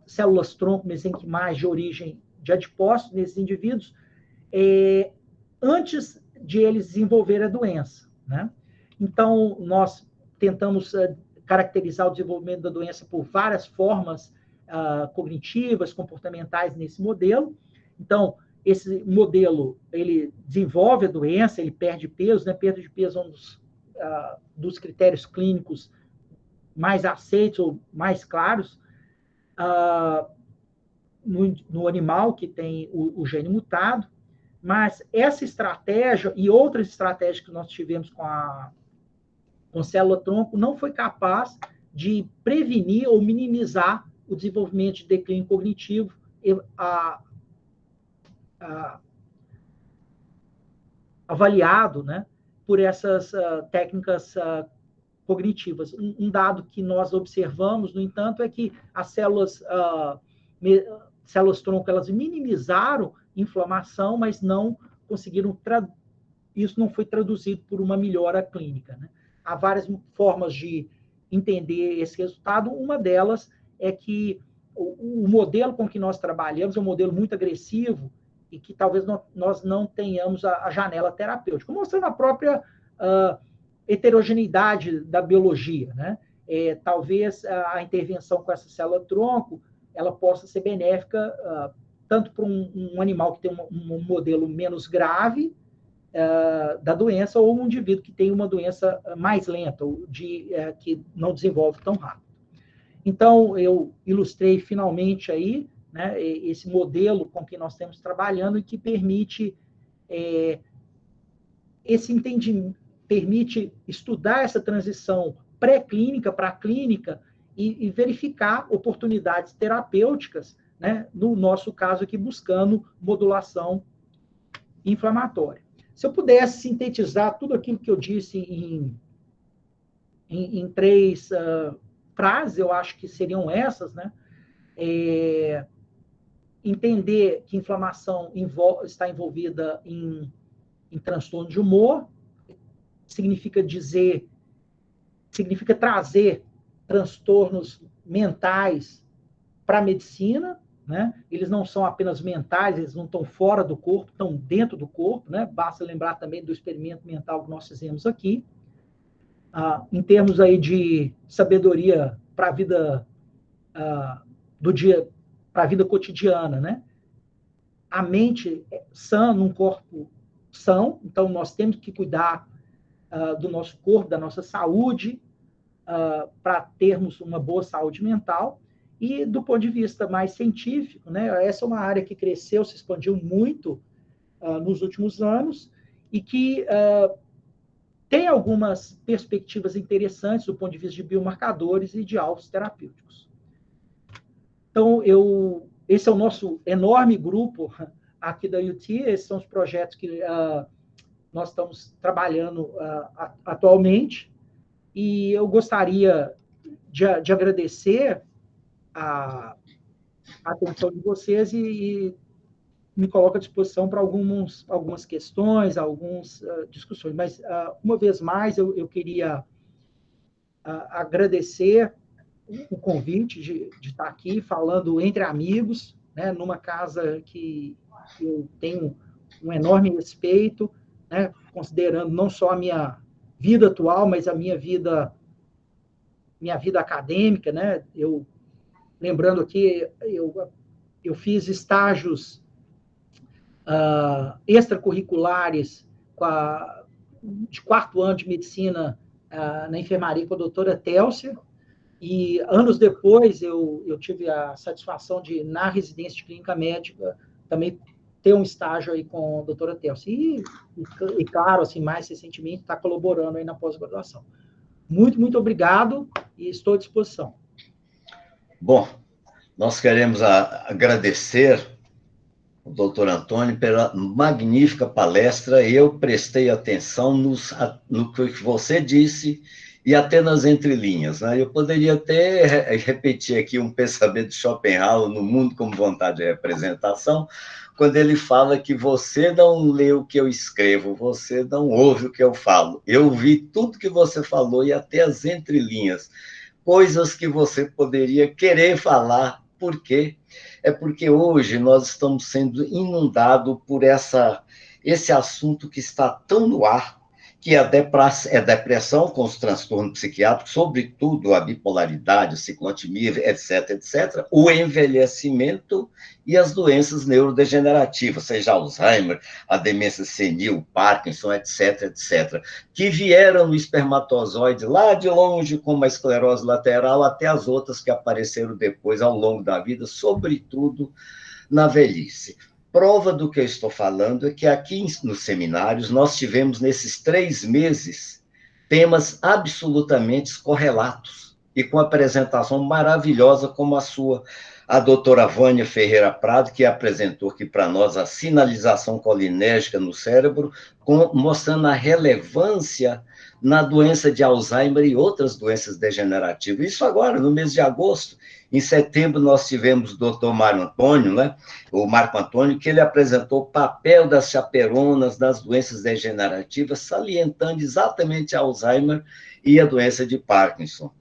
S2: células-tronco mesenquimais de origem de adipócitos nesses indivíduos, antes de eles desenvolverem a doença, né? Então, nós tentamos caracterizar o desenvolvimento da doença por várias formas cognitivas, comportamentais nesse modelo. Então, esse modelo, ele desenvolve a doença, ele perde peso, né? Perda de peso é um dos critérios clínicos mais aceitos ou mais claros no animal que tem o gene mutado, mas essa estratégia e outras estratégias que nós tivemos com célula-tronco não foi capaz de prevenir ou minimizar o desenvolvimento de declínio cognitivo avaliado, né, por essas técnicas cognitivas. Um dado que nós observamos, no entanto, é que as células-tronco, elas minimizaram inflamação, mas não conseguiram isso não foi traduzido por uma melhora clínica, né? Há várias formas de entender esse resultado. Uma delas é que o modelo com que nós trabalhamos é um modelo muito agressivo e que talvez nós não tenhamos a janela terapêutica, mostrando a própria heterogeneidade da biologia, né? Talvez a intervenção com essa célula-tronco ela possa ser benéfica tanto para um animal que tem um modelo menos grave da doença, ou um indivíduo que tem uma doença mais lenta, que não desenvolve tão rápido. Então, eu ilustrei finalmente aí, né, esse modelo com que nós estamos trabalhando e que permite esse entendimento, permite estudar essa transição pré-clínica para a clínica e verificar oportunidades terapêuticas, né, no nosso caso aqui, buscando modulação inflamatória. Se eu pudesse sintetizar tudo aquilo que eu disse em 3 frases, eu acho que seriam essas, né? Entender que inflamação está envolvida em transtorno de humor, significa trazer transtornos mentais para a medicina, né? Eles não são apenas mentais, eles não estão fora do corpo, estão dentro do corpo, né? Basta lembrar também do experimento mental que nós fizemos aqui. Em termos aí de sabedoria para a vida do dia, para a vida cotidiana, né? A mente sã num corpo são, então nós temos que cuidar do nosso corpo, da nossa saúde, para termos uma boa saúde mental. E do ponto de vista mais científico, né, essa é uma área que cresceu, se expandiu muito nos últimos anos e que tem algumas perspectivas interessantes do ponto de vista de biomarcadores e de alvos terapêuticos. Então, esse é o nosso enorme grupo aqui da UT, esses são os projetos que nós estamos trabalhando atualmente, e eu gostaria de agradecer a atenção de vocês e me coloco à disposição para algumas questões, algumas discussões. Mas, uma vez mais, eu queria agradecer o convite de estar aqui falando entre amigos, né, numa casa que eu tenho um enorme respeito, né, considerando não só a minha vida atual, mas a minha vida acadêmica, né? Lembrando aqui, eu fiz estágios extracurriculares de 4º ano de medicina na enfermaria com a doutora Télcia, e anos depois eu tive a satisfação de, na residência de clínica médica, também ter um estágio aí com a doutora Télcia. E claro, assim, mais recentemente, está colaborando aí na pós-graduação. Muito, muito obrigado e estou à disposição.
S1: Bom, nós queremos agradecer ao doutor Antônio pela magnífica palestra. Eu prestei atenção no que você disse e até nas entrelinhas, né? Eu poderia até repetir aqui um pensamento de Schopenhauer no Mundo como Vontade de Representação, quando ele fala que você não lê o que eu escrevo, você não ouve o que eu falo. Eu vi tudo que você falou e até as entrelinhas, coisas que você poderia querer falar. Por quê? É porque hoje nós estamos sendo inundados por esse assunto que está tão no ar, que é a depressão com os transtornos psiquiátricos, sobretudo a bipolaridade, a ciclotimia, etc., etc., o envelhecimento e as doenças neurodegenerativas, seja Alzheimer, a demência senil, Parkinson, etc., etc., que vieram no espermatozoide lá de longe, como a esclerose lateral, até as outras que apareceram depois ao longo da vida, sobretudo na velhice. Prova do que eu estou falando é que aqui nos seminários nós tivemos, nesses 3 meses, temas absolutamente correlatos e com apresentação maravilhosa como a sua, a doutora Vânia Ferreira Prado, que apresentou aqui para nós a sinalização colinérgica no cérebro, mostrando a relevância na doença de Alzheimer e outras doenças degenerativas. Isso agora, no mês de agosto. Em setembro, nós tivemos o doutor Mário Antônio, né? O Marco Antônio, que ele apresentou o papel das chaperonas das doenças degenerativas, salientando exatamente a Alzheimer e a doença de Parkinson.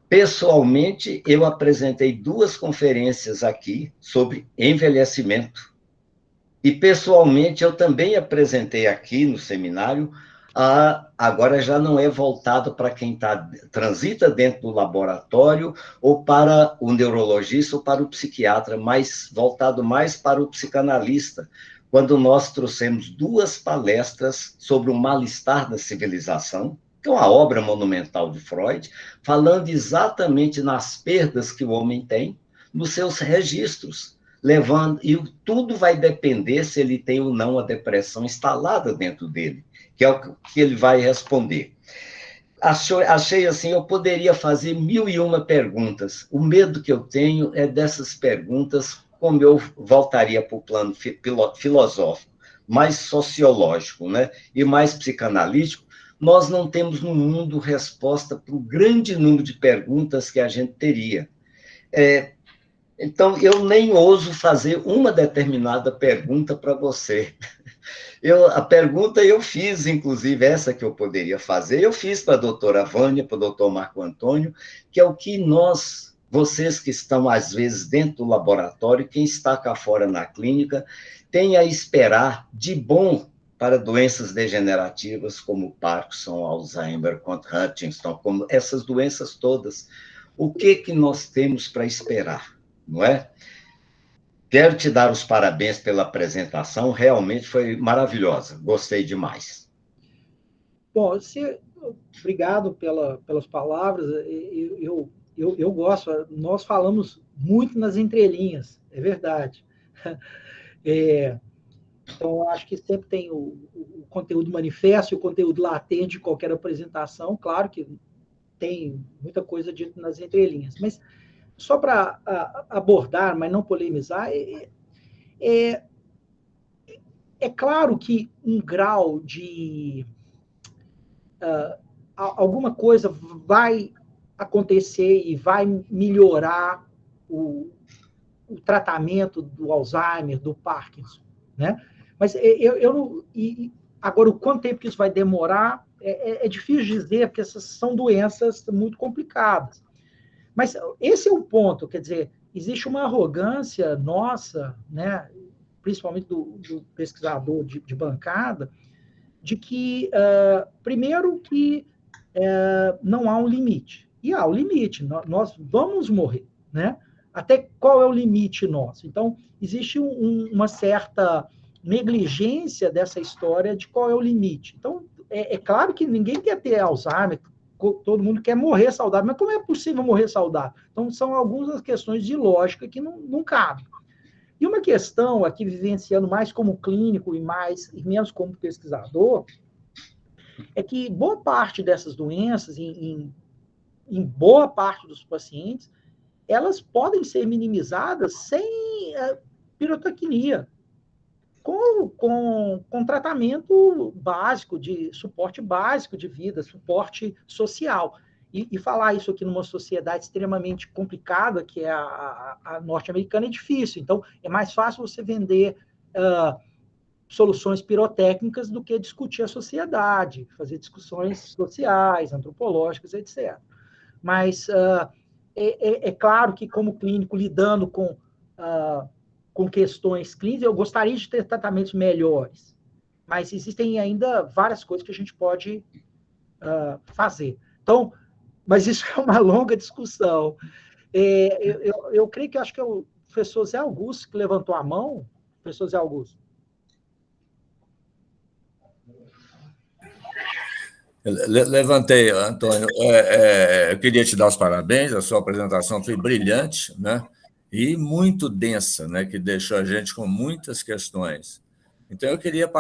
S1: Pessoalmente, eu apresentei 2 conferências aqui sobre envelhecimento. E, pessoalmente, eu também apresentei aqui no seminário, agora já não é voltado para quem transita dentro do laboratório, ou para o neurologista, ou para o psiquiatra, mas voltado mais para o psicanalista, quando nós trouxemos 2 palestras sobre o mal-estar da civilização, que é uma obra monumental de Freud, falando exatamente nas perdas que o homem tem, nos seus registros, e tudo vai depender se ele tem ou não a depressão instalada dentro dele, que é o que ele vai responder. Achei assim, eu poderia fazer 1001 perguntas. O medo que eu tenho é dessas perguntas, como eu voltaria para o plano filosófico, mais sociológico, né? E mais psicanalítico. Nós não temos no mundo resposta para o grande número de perguntas que a gente teria. Então, eu nem ouso fazer uma determinada pergunta para você. A pergunta eu fiz, inclusive, essa que eu poderia fazer, eu fiz para a doutora Vânia, para o doutor Marco Antônio, que é o que vocês que estão, às vezes, dentro do laboratório, quem está cá fora na clínica, tem a esperar de bom para doenças degenerativas como Parkinson, Alzheimer, Huntington, como essas doenças todas. O que nós temos para esperar, não é? Quero te dar os parabéns pela apresentação, realmente foi maravilhosa, gostei demais.
S2: Bom, obrigado pelas palavras, eu gosto, nós falamos muito nas entrelinhas, é verdade. Então, eu acho que sempre tem o conteúdo manifesto e o conteúdo latente de qualquer apresentação, claro que tem muita coisa dita nas entrelinhas, mas só para abordar, mas não polemizar, é claro que um grau de alguma coisa vai acontecer e vai melhorar o tratamento do Alzheimer, do Parkinson, né? Mas agora, o quanto tempo que isso vai demorar é difícil dizer, porque essas são doenças muito complicadas. Mas esse é o ponto, quer dizer, existe uma arrogância nossa, né, principalmente do pesquisador de bancada, de que, primeiro, que não há um limite. E há o limite, nós vamos morrer, né? Até qual é o limite nosso? Então, existe uma certa negligência dessa história de qual é o limite. Então, é claro que ninguém quer ter Alzheimer, todo mundo quer morrer saudável, mas como é possível morrer saudável? Então, são algumas questões de lógica que não cabem. E uma questão, aqui vivenciando mais como clínico e menos como pesquisador, é que boa parte dessas doenças, em boa parte dos pacientes, elas podem ser minimizadas sem pirotecnia, com tratamento básico, de suporte básico de vida, suporte social. E falar isso aqui numa sociedade extremamente complicada, que é a norte-americana, é difícil. Então, é mais fácil você vender soluções pirotécnicas do que discutir a sociedade, fazer discussões sociais, antropológicas, etc. Mas é claro que, como clínico, lidando com questões clínicas, eu gostaria de ter tratamentos melhores, mas existem ainda várias coisas que a gente pode fazer. Então, mas isso é uma longa discussão. Eu creio que acho que é o professor Zé Augusto que levantou a mão. Professor Zé Augusto.
S7: Levantei, Antônio. Eu queria te dar os parabéns, a sua apresentação foi brilhante, né? E muito densa, né? Que deixou a gente com muitas questões. Então, eu queria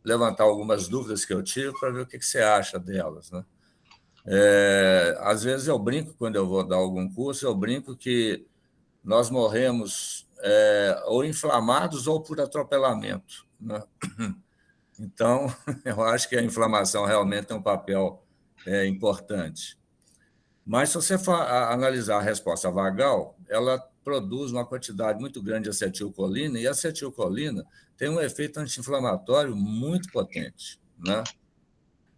S7: levantar algumas dúvidas que eu tive para ver o que você acha delas, né? Às vezes eu brinco, quando eu vou dar algum curso, eu brinco que nós morremos ou inflamados ou por atropelamento, né? Então, eu acho que a inflamação realmente tem um papel importante. Mas, se você for analisar a resposta vagal, ela produz uma quantidade muito grande de acetilcolina, e a acetilcolina tem um efeito anti-inflamatório muito potente, né?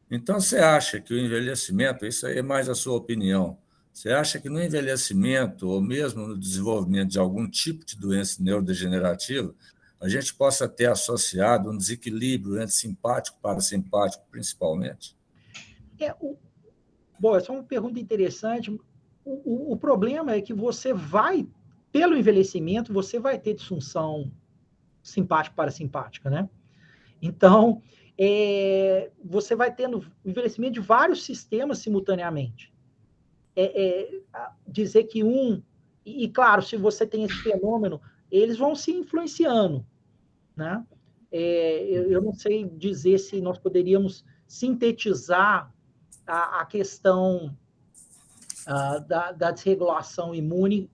S7: Então, você acha que o envelhecimento, isso aí é mais a sua opinião, você acha que no envelhecimento, ou mesmo no desenvolvimento de algum tipo de doença neurodegenerativa, a gente possa ter associado um desequilíbrio entre simpático e parasimpático, principalmente?
S2: Bom, essa é uma pergunta interessante. O problema é que pelo envelhecimento, você vai ter disfunção simpático-parasimpática, né? Então, você vai tendo envelhecimento de vários sistemas simultaneamente. Dizer que e claro, se você tem esse fenômeno, eles vão se influenciando, né? Eu não sei dizer se nós poderíamos sintetizar a questão da desregulação imune,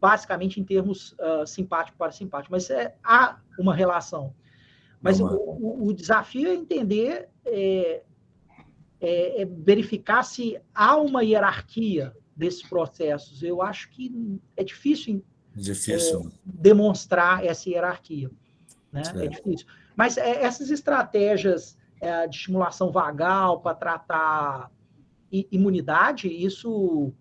S2: basicamente em termos simpático-parasimpático, mas há uma relação. Mas o desafio é entender, verificar se há uma hierarquia desses processos. Eu acho que é difícil demonstrar essa hierarquia, né? É difícil. Mas essas estratégias de estimulação vagal para tratar imunidade, isso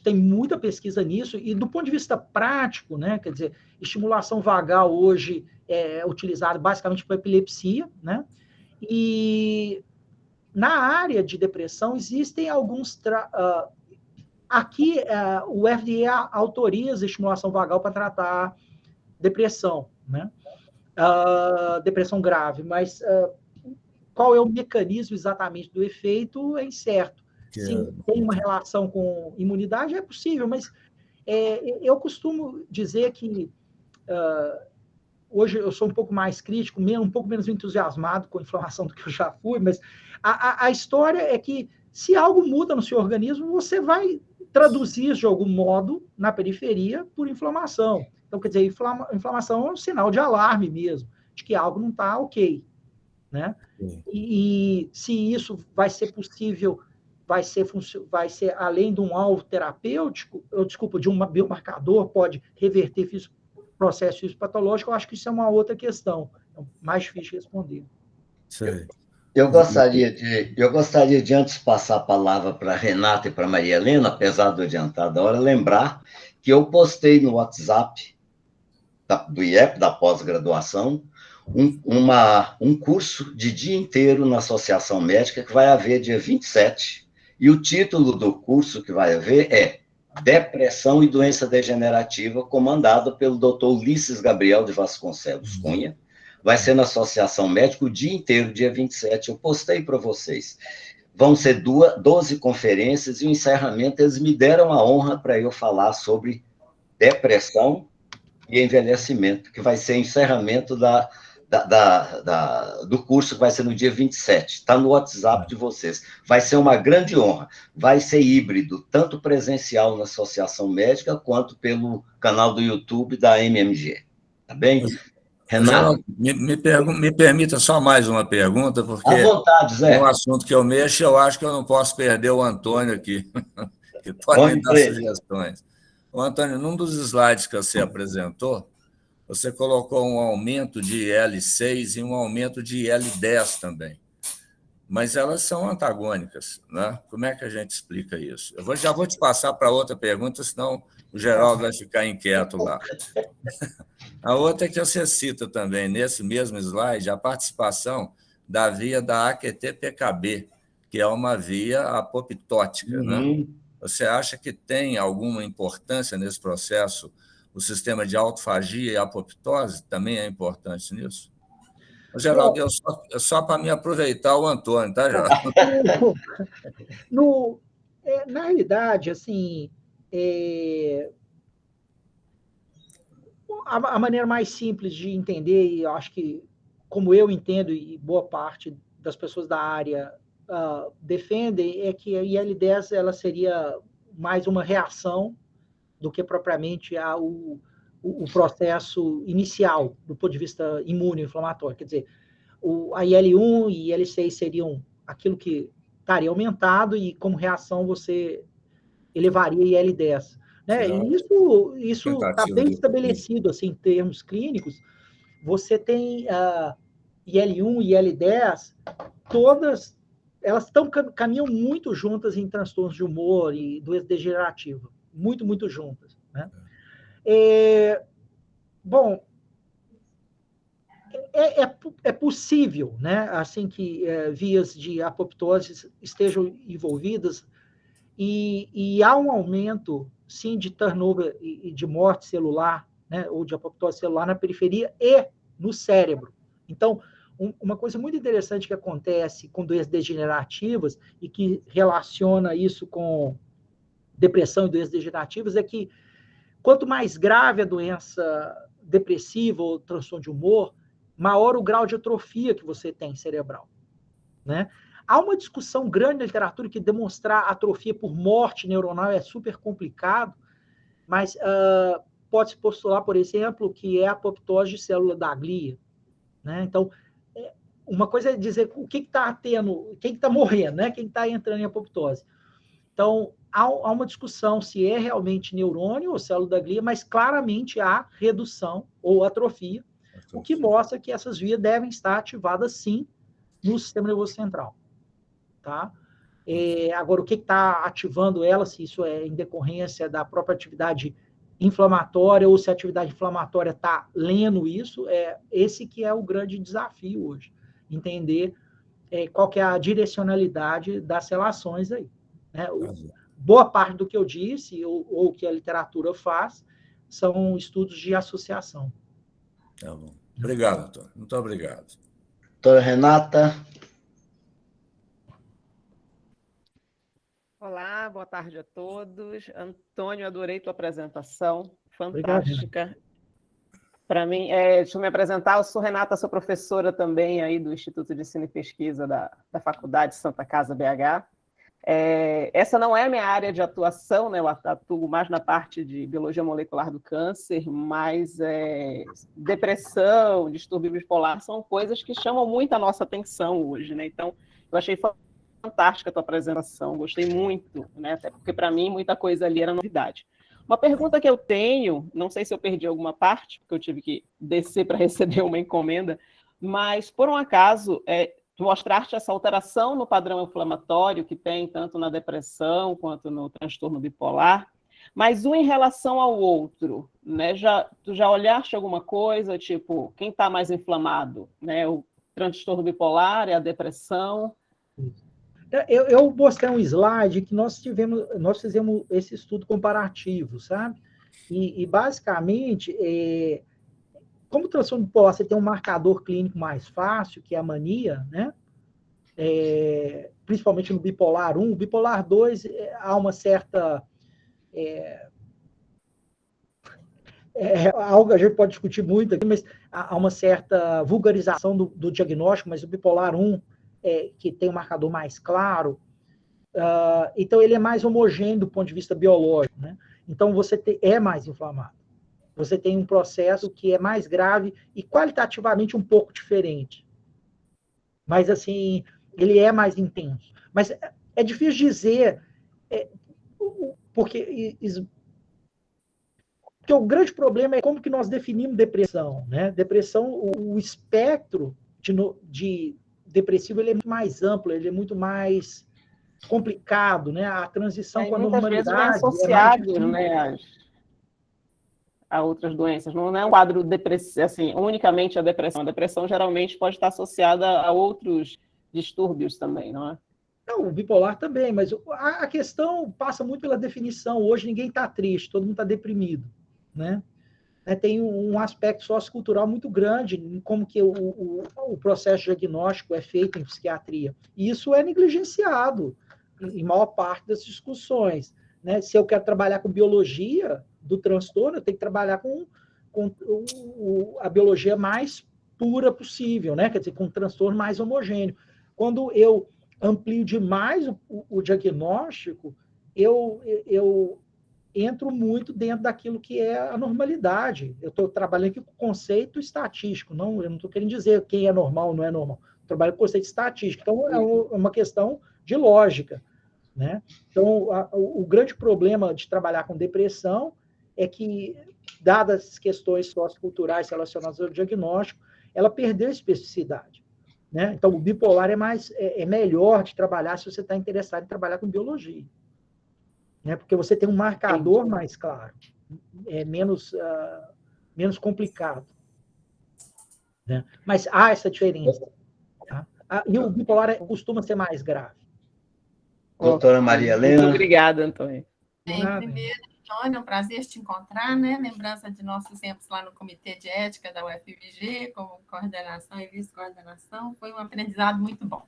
S2: tem muita pesquisa nisso, e do ponto de vista prático, né, quer dizer, estimulação vagal hoje é utilizada basicamente para epilepsia, né, e na área de depressão existem alguns... Aqui, o FDA autoriza estimulação vagal para tratar depressão, né, depressão grave, mas qual é o mecanismo exatamente do efeito é incerto. Se tem uma relação com imunidade, é possível, mas eu costumo dizer que hoje eu sou um pouco mais crítico, um pouco menos entusiasmado com a inflamação do que eu já fui, mas a história é que se algo muda no seu organismo, você vai traduzir de algum modo na periferia por inflamação. Então, quer dizer, inflamação é um sinal de alarme mesmo, de que algo não está ok, né? E se isso vai ser possível vai ser além de um alvo terapêutico, de um biomarcador, pode reverter processo fisiopatológico, eu acho que isso é uma outra questão, é mais difícil de responder.
S7: Sei.
S1: Eu gostaria de, antes de passar a palavra para a Renata e para a Maria Helena, apesar do adiantado da hora, lembrar que eu postei no WhatsApp do IEP, da pós-graduação, um curso de dia inteiro na Associação Médica, que vai haver dia 27, e o título do curso que vai haver é Depressão e Doença Degenerativa, comandado pelo Dr. Ulisses Gabriel de Vasconcelos Cunha. Vai ser na Associação Médica o dia inteiro, dia 27. Eu postei para vocês. Vão ser 12 conferências e o encerramento, eles me deram a honra para eu falar sobre depressão e envelhecimento, que vai ser o encerramento do curso, que vai ser no dia 27. Está no WhatsApp de vocês. Vai ser uma grande honra. Vai ser híbrido, tanto presencial na Associação Médica, quanto pelo canal do YouTube da MMG. Tá bem?
S7: Renato, me permita só mais uma pergunta, porque
S1: à vontade, Zé.
S7: É um assunto que eu mexo, eu acho que eu não posso perder o Antônio aqui, que pode me dar sugestões. O Antônio, num dos slides que você apresentou, você colocou um aumento de IL-6 e um aumento de IL-10 também. Mas elas são antagônicas, né? Como é que a gente explica isso? Já vou te passar para outra pergunta, senão o Geraldo vai ficar inquieto lá. A outra é que você cita também, nesse mesmo slide, a participação da via da AQT-PKB, que é uma via apoptótica. Né? Você acha que tem alguma importância nesse processo o sistema de autofagia e apoptose? Também é importante nisso? Geraldo, só para me aproveitar o Antônio, tá, Geraldo?
S2: Na realidade, assim, a maneira mais simples de entender, e eu acho que, como eu entendo, e boa parte das pessoas da área defendem, é que a IL-10 ela seria mais uma reação do que propriamente o processo inicial, do ponto de vista imunoinflamatório. Quer dizer, a IL-1 e IL-6 seriam aquilo que estaria aumentado, e como reação você elevaria a IL-10. Né? E isso está bem estabelecido assim, em termos clínicos. Você tem IL-1 e IL-10, todas elas caminham muito juntas em transtornos de humor e doença degenerativa, muito, muito juntas. Né? Bom, é possível, né? Assim que vias de apoptose estejam envolvidas, e há um aumento, sim, de turnover e de morte celular, né, ou de apoptose celular na periferia e no cérebro. Então, uma coisa muito interessante que acontece com doenças degenerativas e que relaciona isso com depressão e doenças degenerativas é que quanto mais grave a doença depressiva ou transtorno de humor, maior o grau de atrofia que você tem cerebral, né? Há uma discussão grande na literatura que demonstrar atrofia por morte neuronal é super complicado, mas pode-se postular, por exemplo, que é a apoptose de célula da glia. Né? Então, uma coisa é dizer o que está tendo, quem está morrendo, né? Quem está entrando em apoptose. Então, há uma discussão se é realmente neurônio ou célula da glia, mas claramente há redução ou atrofia, o que mostra que essas vias devem estar ativadas, sim, no sistema nervoso central. Tá? Agora, o que está ativando ela, se isso é em decorrência da própria atividade inflamatória ou se a atividade inflamatória está lendo isso, esse que é o grande desafio hoje, entender qual que é a direcionalidade das relações aí. Né? Boa parte do que eu disse, ou que a literatura faz, são estudos de associação.
S7: Tá bom. Obrigado, Antônio. Muito obrigado.
S1: Doutora Renata.
S6: Olá, boa tarde a todos. Antônio, adorei tua apresentação, fantástica. Para mim, deixa eu me apresentar, eu sou Renata, sou professora também aí do Instituto de Ensino e Pesquisa da Faculdade Santa Casa BH. Essa não é a minha área de atuação, né? Eu atuo mais na parte de biologia molecular do câncer, mas depressão, distúrbio bipolar são coisas que chamam muito a nossa atenção hoje, né? Então, eu achei fantástica a tua apresentação, gostei muito, né? Até porque para mim muita coisa ali era novidade. Uma pergunta que eu tenho, não sei se eu perdi alguma parte, porque eu tive que descer para receber uma encomenda, mas por um acaso, tu mostraste essa alteração no padrão inflamatório que tem tanto na depressão quanto no transtorno bipolar, mas um em relação ao outro, né? Tu já olhaste alguma coisa, tipo, quem está mais inflamado, né? O transtorno bipolar e a depressão?
S2: Eu mostrei um slide que nós fizemos esse estudo comparativo, sabe? E basicamente, como o transtorno bipolar você tem um marcador clínico mais fácil, que é a mania, né? Principalmente no bipolar 1, bipolar 2 há uma certa... algo a gente pode discutir muito aqui, mas há uma certa vulgarização do diagnóstico, mas o bipolar 1, que tem um marcador mais claro, então ele é mais homogêneo do ponto de vista biológico, né? Então você é mais inflamado. Você tem um processo que é mais grave e qualitativamente um pouco diferente. Mas, assim, ele é mais intenso. Mas é difícil dizer, porque o grande problema é como que nós definimos depressão, né? Depressão, o espectro de depressivo, ele é muito mais amplo, ele é muito mais complicado, né? A transição com a normalidade
S6: muitas vezes vem associado, né, a outras doenças. Não é um quadro depressivo, assim, unicamente a depressão. A depressão geralmente pode estar associada a outros distúrbios também, não é?
S2: Não, o bipolar também, mas a questão passa muito pela definição. Hoje ninguém está triste, todo mundo está deprimido, né? Tem um aspecto sociocultural muito grande em como que o processo diagnóstico é feito em psiquiatria. E isso é negligenciado em maior parte das discussões, né? Se eu quero trabalhar com biologia do transtorno, eu tenho que trabalhar com a biologia mais pura possível, né? Quer dizer, com um transtorno mais homogêneo. Quando eu amplio demais o diagnóstico, eu entro muito dentro daquilo que é a normalidade. Eu estou trabalhando aqui com conceito estatístico, eu não estou querendo dizer quem é normal ou não é normal. Eu trabalho com conceito estatístico. Então, é uma questão de lógica, né? Então, o grande problema de trabalhar com depressão é que, dadas as questões socioculturais relacionadas ao diagnóstico, ela perdeu especificidade, né? Então, o bipolar é melhor de trabalhar se você está interessado em trabalhar com biologia, né? Porque você tem um marcador mais claro, é menos complicado, né? Mas há essa diferença, tá? E o bipolar costuma ser mais grave.
S1: Doutora Maria Helena.
S6: Muito obrigada, Antônio.
S3: Primeiro, Antônio, é um prazer te encontrar, né? Lembrança de nossos tempos lá no Comitê de Ética da UFMG, como coordenação e vice-coordenação, foi um aprendizado muito bom.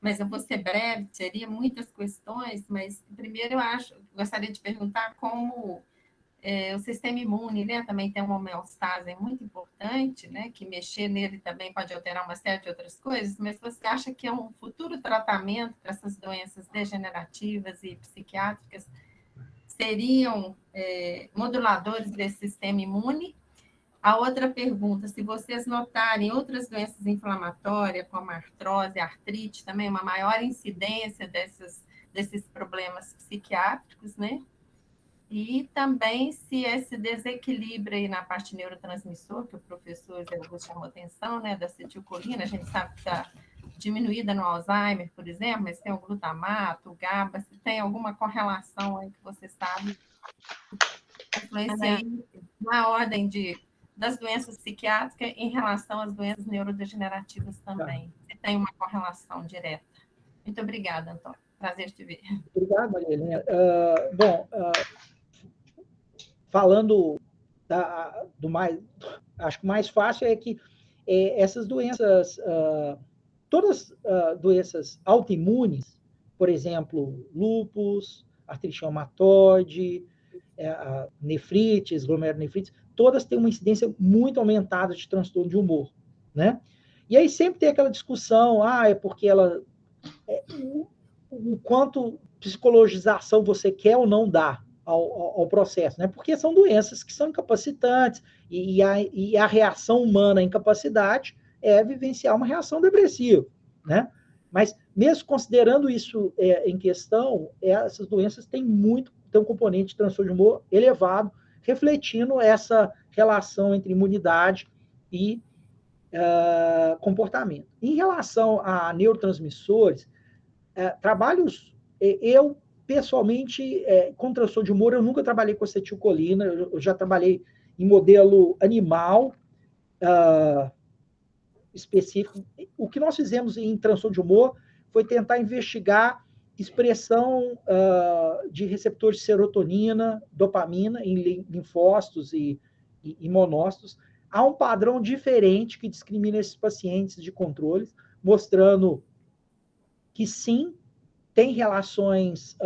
S3: Mas eu vou ser breve, teria muitas questões, mas primeiro gostaria de perguntar como o sistema imune, né, também tem uma homeostase muito importante, né, que mexer nele também pode alterar uma série de outras coisas, mas você acha que é um futuro tratamento para essas doenças degenerativas e psiquiátricas seriam moduladores desse sistema imune? A outra pergunta, se vocês notarem outras doenças inflamatórias, como artrose, artrite, também uma maior incidência desses problemas psiquiátricos, né? E também se esse desequilíbrio aí na parte neurotransmissor, que o professor Zé Augusto chamou atenção, né, da acetilcolina, a gente sabe que está diminuída no Alzheimer, por exemplo, mas tem o glutamato, o GABA, se tem alguma correlação aí que você sabe, influencia na ordem das doenças psiquiátricas em relação às doenças neurodegenerativas também. Se tem uma correlação direta. Muito obrigada, Antônio. Prazer te ver.
S2: Obrigado, Maria Helena. Falando do mais... Acho que o mais fácil é que essas doenças, todas as doenças autoimunes, por exemplo, lúpus, artrite reumatoide, nefrites, glomerulonefrites, todas têm uma incidência muito aumentada de transtorno de humor, né? E aí sempre tem aquela discussão, é porque ela... o quanto psicologização você quer ou não dar ao processo, né? Porque são doenças que são incapacitantes e a reação humana à incapacidade é vivenciar uma reação depressiva, né? Mas mesmo considerando isso em questão, essas doenças têm um componente de transtorno de humor elevado, refletindo essa relação entre imunidade e comportamento. Em relação a neurotransmissores, trabalhos, eu, pessoalmente, com transtorno de humor, eu nunca trabalhei com acetilcolina, eu já trabalhei em modelo animal específico. O que nós fizemos em transtorno de humor foi tentar investigar expressão de receptores de serotonina, dopamina em linfócitos e monócitos. Há um padrão diferente que discrimina esses pacientes de controles, mostrando que sim, tem relações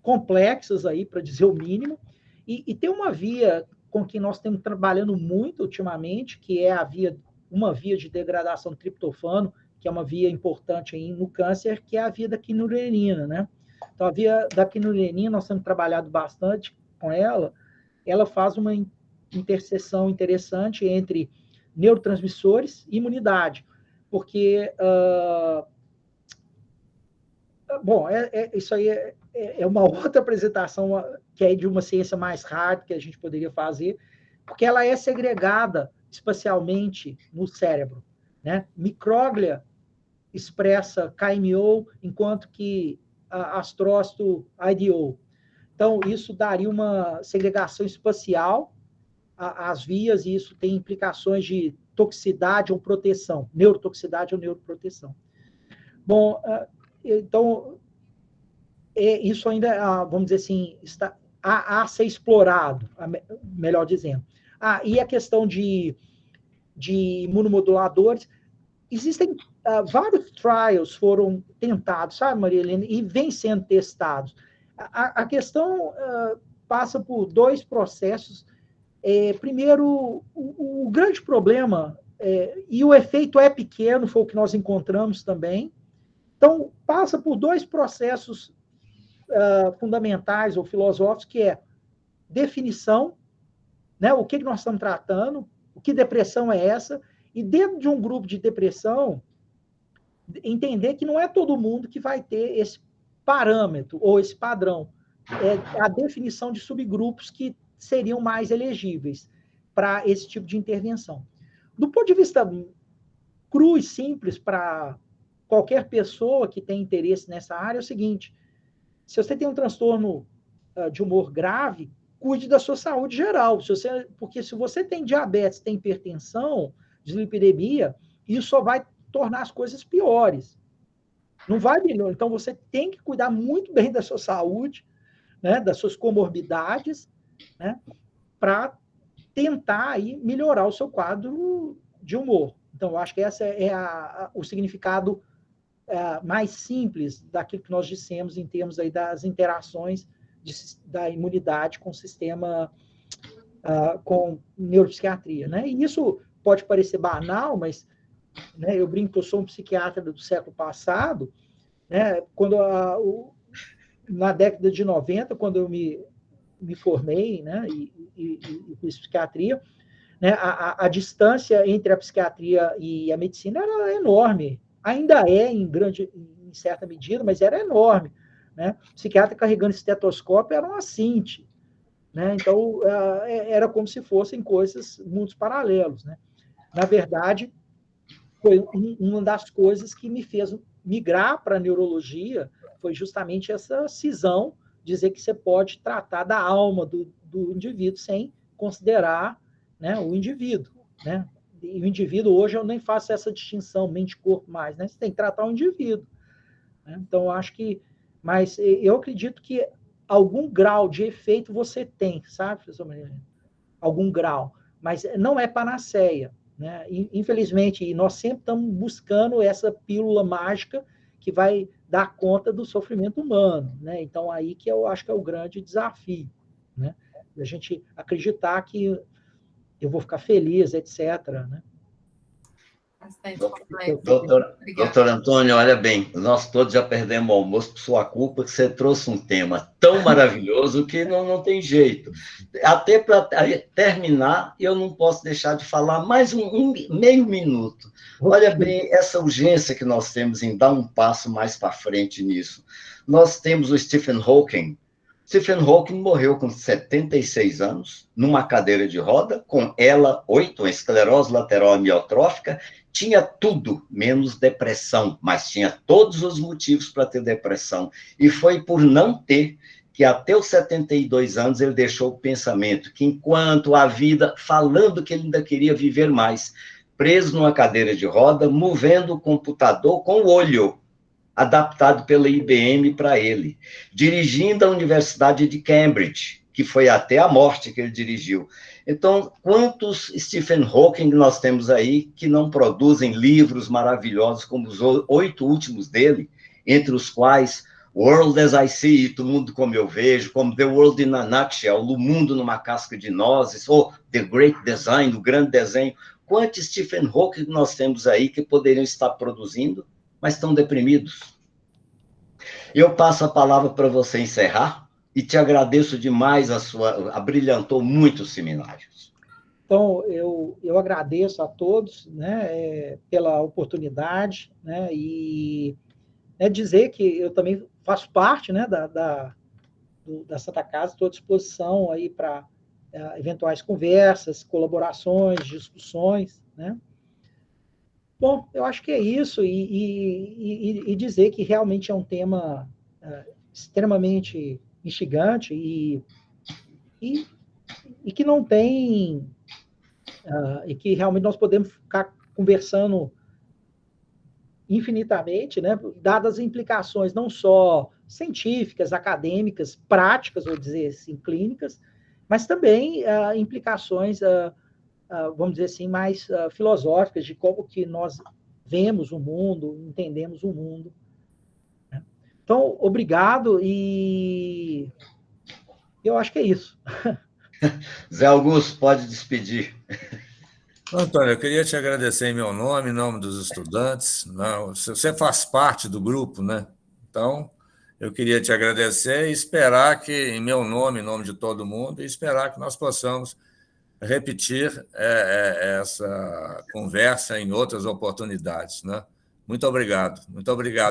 S2: complexas aí, para dizer o mínimo, e tem uma via com que nós estamos trabalhando muito ultimamente, que é uma via de degradação do triptofano, que é uma via importante aí no câncer, que é a via da quinurenina, né? Então, a via da quinurenina, nós temos trabalhado bastante com ela, ela faz uma interseção interessante entre neurotransmissores e imunidade, porque, isso aí é uma outra apresentação que é de uma ciência mais hard que a gente poderia fazer, porque ela é segregada espacialmente no cérebro, né? Micróglia expressa KMO, enquanto que astrócito IDO. Então, isso daria uma segregação espacial às vias, e isso tem implicações de toxicidade ou proteção, neurotoxicidade ou neuroproteção. Bom, então, isso ainda, vamos dizer assim, está a ser explorado, melhor dizendo. E a questão de imunomoduladores, existem vários trials foram tentados, sabe, Maria Helena, e vêm sendo testados. A questão passa por dois processos. Primeiro, o grande problema, e o efeito é pequeno, foi o que nós encontramos também. Então, passa por dois processos fundamentais ou filosóficos, que é definição, né, o que nós estamos tratando, o que depressão é essa, e dentro de um grupo de depressão, entender que não é todo mundo que vai ter esse parâmetro ou esse padrão. É a definição de subgrupos que seriam mais elegíveis para esse tipo de intervenção. Do ponto de vista cru e simples para qualquer pessoa que tem interesse nessa área, é o seguinte: se você tem um transtorno de humor grave, cuide da sua saúde geral. Porque se você tem diabetes, tem hipertensão, dislipidemia, isso só vai tornar as coisas piores. Não vai melhor. Então, você tem que cuidar muito bem da sua saúde, né, das suas comorbidades, né, para tentar aí melhorar o seu quadro de humor. Então, eu acho que esse é o significado mais simples daquilo que nós dissemos em termos aí das interações da imunidade com o sistema, com neuropsiquiatria, né? E isso pode parecer banal, mas, né, eu brinco que eu sou um psiquiatra do século passado, né? Quando na década de 90, quando eu me formei, né, e fiz psiquiatria, né, a distância entre a psiquiatria e a medicina era enorme. Ainda é em certa medida, mas era enorme, né? O psiquiatra carregando estetoscópio era uma cinte, né? Então, era como se fossem coisas, mundos paralelos, né? Na verdade, foi uma das coisas que me fez migrar para a neurologia, foi justamente essa cisão, dizer que você pode tratar da alma do indivíduo sem considerar, né, o indivíduo, né? E o indivíduo, hoje, eu nem faço essa distinção mente-corpo mais, né? Você tem que tratar o indivíduo, né? Então, eu acho que... Mas eu acredito que algum grau de efeito você tem, sabe, professor Maria? Algum grau. Mas não é panaceia, né? Infelizmente, e nós sempre estamos buscando essa pílula mágica que vai dar conta do sofrimento humano, né? Então, aí que eu acho que é o grande desafio, né? A gente acreditar que eu vou ficar feliz, etc., né?
S3: Bastante complexo.
S1: Doutor Antônio, olha bem, nós todos já perdemos o almoço por sua culpa, que você trouxe um tema tão maravilhoso que não tem jeito. Até para terminar, eu não posso deixar de falar mais meio minuto. Olha bem, essa urgência que nós temos em dar um passo mais para frente nisso. Nós temos o Stephen Hawking. Stephen Hawking morreu com 76 anos, numa cadeira de roda, com ELA 8, uma esclerose lateral amiotrófica, tinha tudo, menos depressão, mas tinha todos os motivos para ter depressão. E foi por não ter que até os 72 anos ele deixou o pensamento que enquanto a vida, falando que ele ainda queria viver mais, preso numa cadeira de roda, movendo o computador com o olho, adaptado pela IBM para ele, dirigindo a Universidade de Cambridge, que foi até a morte que ele dirigiu. Então, quantos Stephen Hawking nós temos aí que não produzem livros maravilhosos como os 8 últimos dele, entre os quais World as I See It, O Mundo Como Eu Vejo, como The World in a Nutshell, O Mundo numa Casca de Nozes, ou The Great Design, O Grande Desenho. Quantos Stephen Hawking nós temos aí que poderiam estar produzindo, mas estão deprimidos? Eu passo a palavra para você encerrar e te agradeço demais abrilhantou muito os seminários.
S2: Então, eu agradeço a todos, né, pela oportunidade, né, e dizer que eu também faço parte, né, da Santa Casa, estou à disposição aí para eventuais conversas, colaborações, discussões, né. Bom, eu acho que é isso, e dizer que realmente é um tema extremamente instigante e que não tem... e que realmente nós podemos ficar conversando infinitamente, né, dadas as implicações não só científicas, acadêmicas, práticas, vou dizer assim, clínicas, mas também implicações, vamos dizer assim, mais filosóficas de como que nós vemos o mundo, entendemos o mundo. Né? Então, obrigado, e eu acho que é isso.
S1: Zé Augusto, pode despedir.
S7: Antônio, eu queria te agradecer em meu nome, em nome dos estudantes. Não, você faz parte do grupo, né? Então, eu queria te agradecer e esperar que, em meu nome, em nome de todo mundo, e esperar que nós possamos repetir essa conversa em outras oportunidades, né? Muito obrigado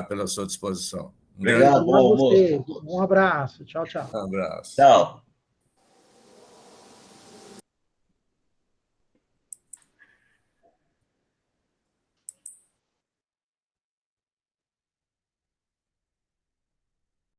S7: pela sua disposição.
S1: Obrigado, bom almoço.
S2: Um abraço, tchau, tchau.
S7: Um abraço.
S1: Tchau.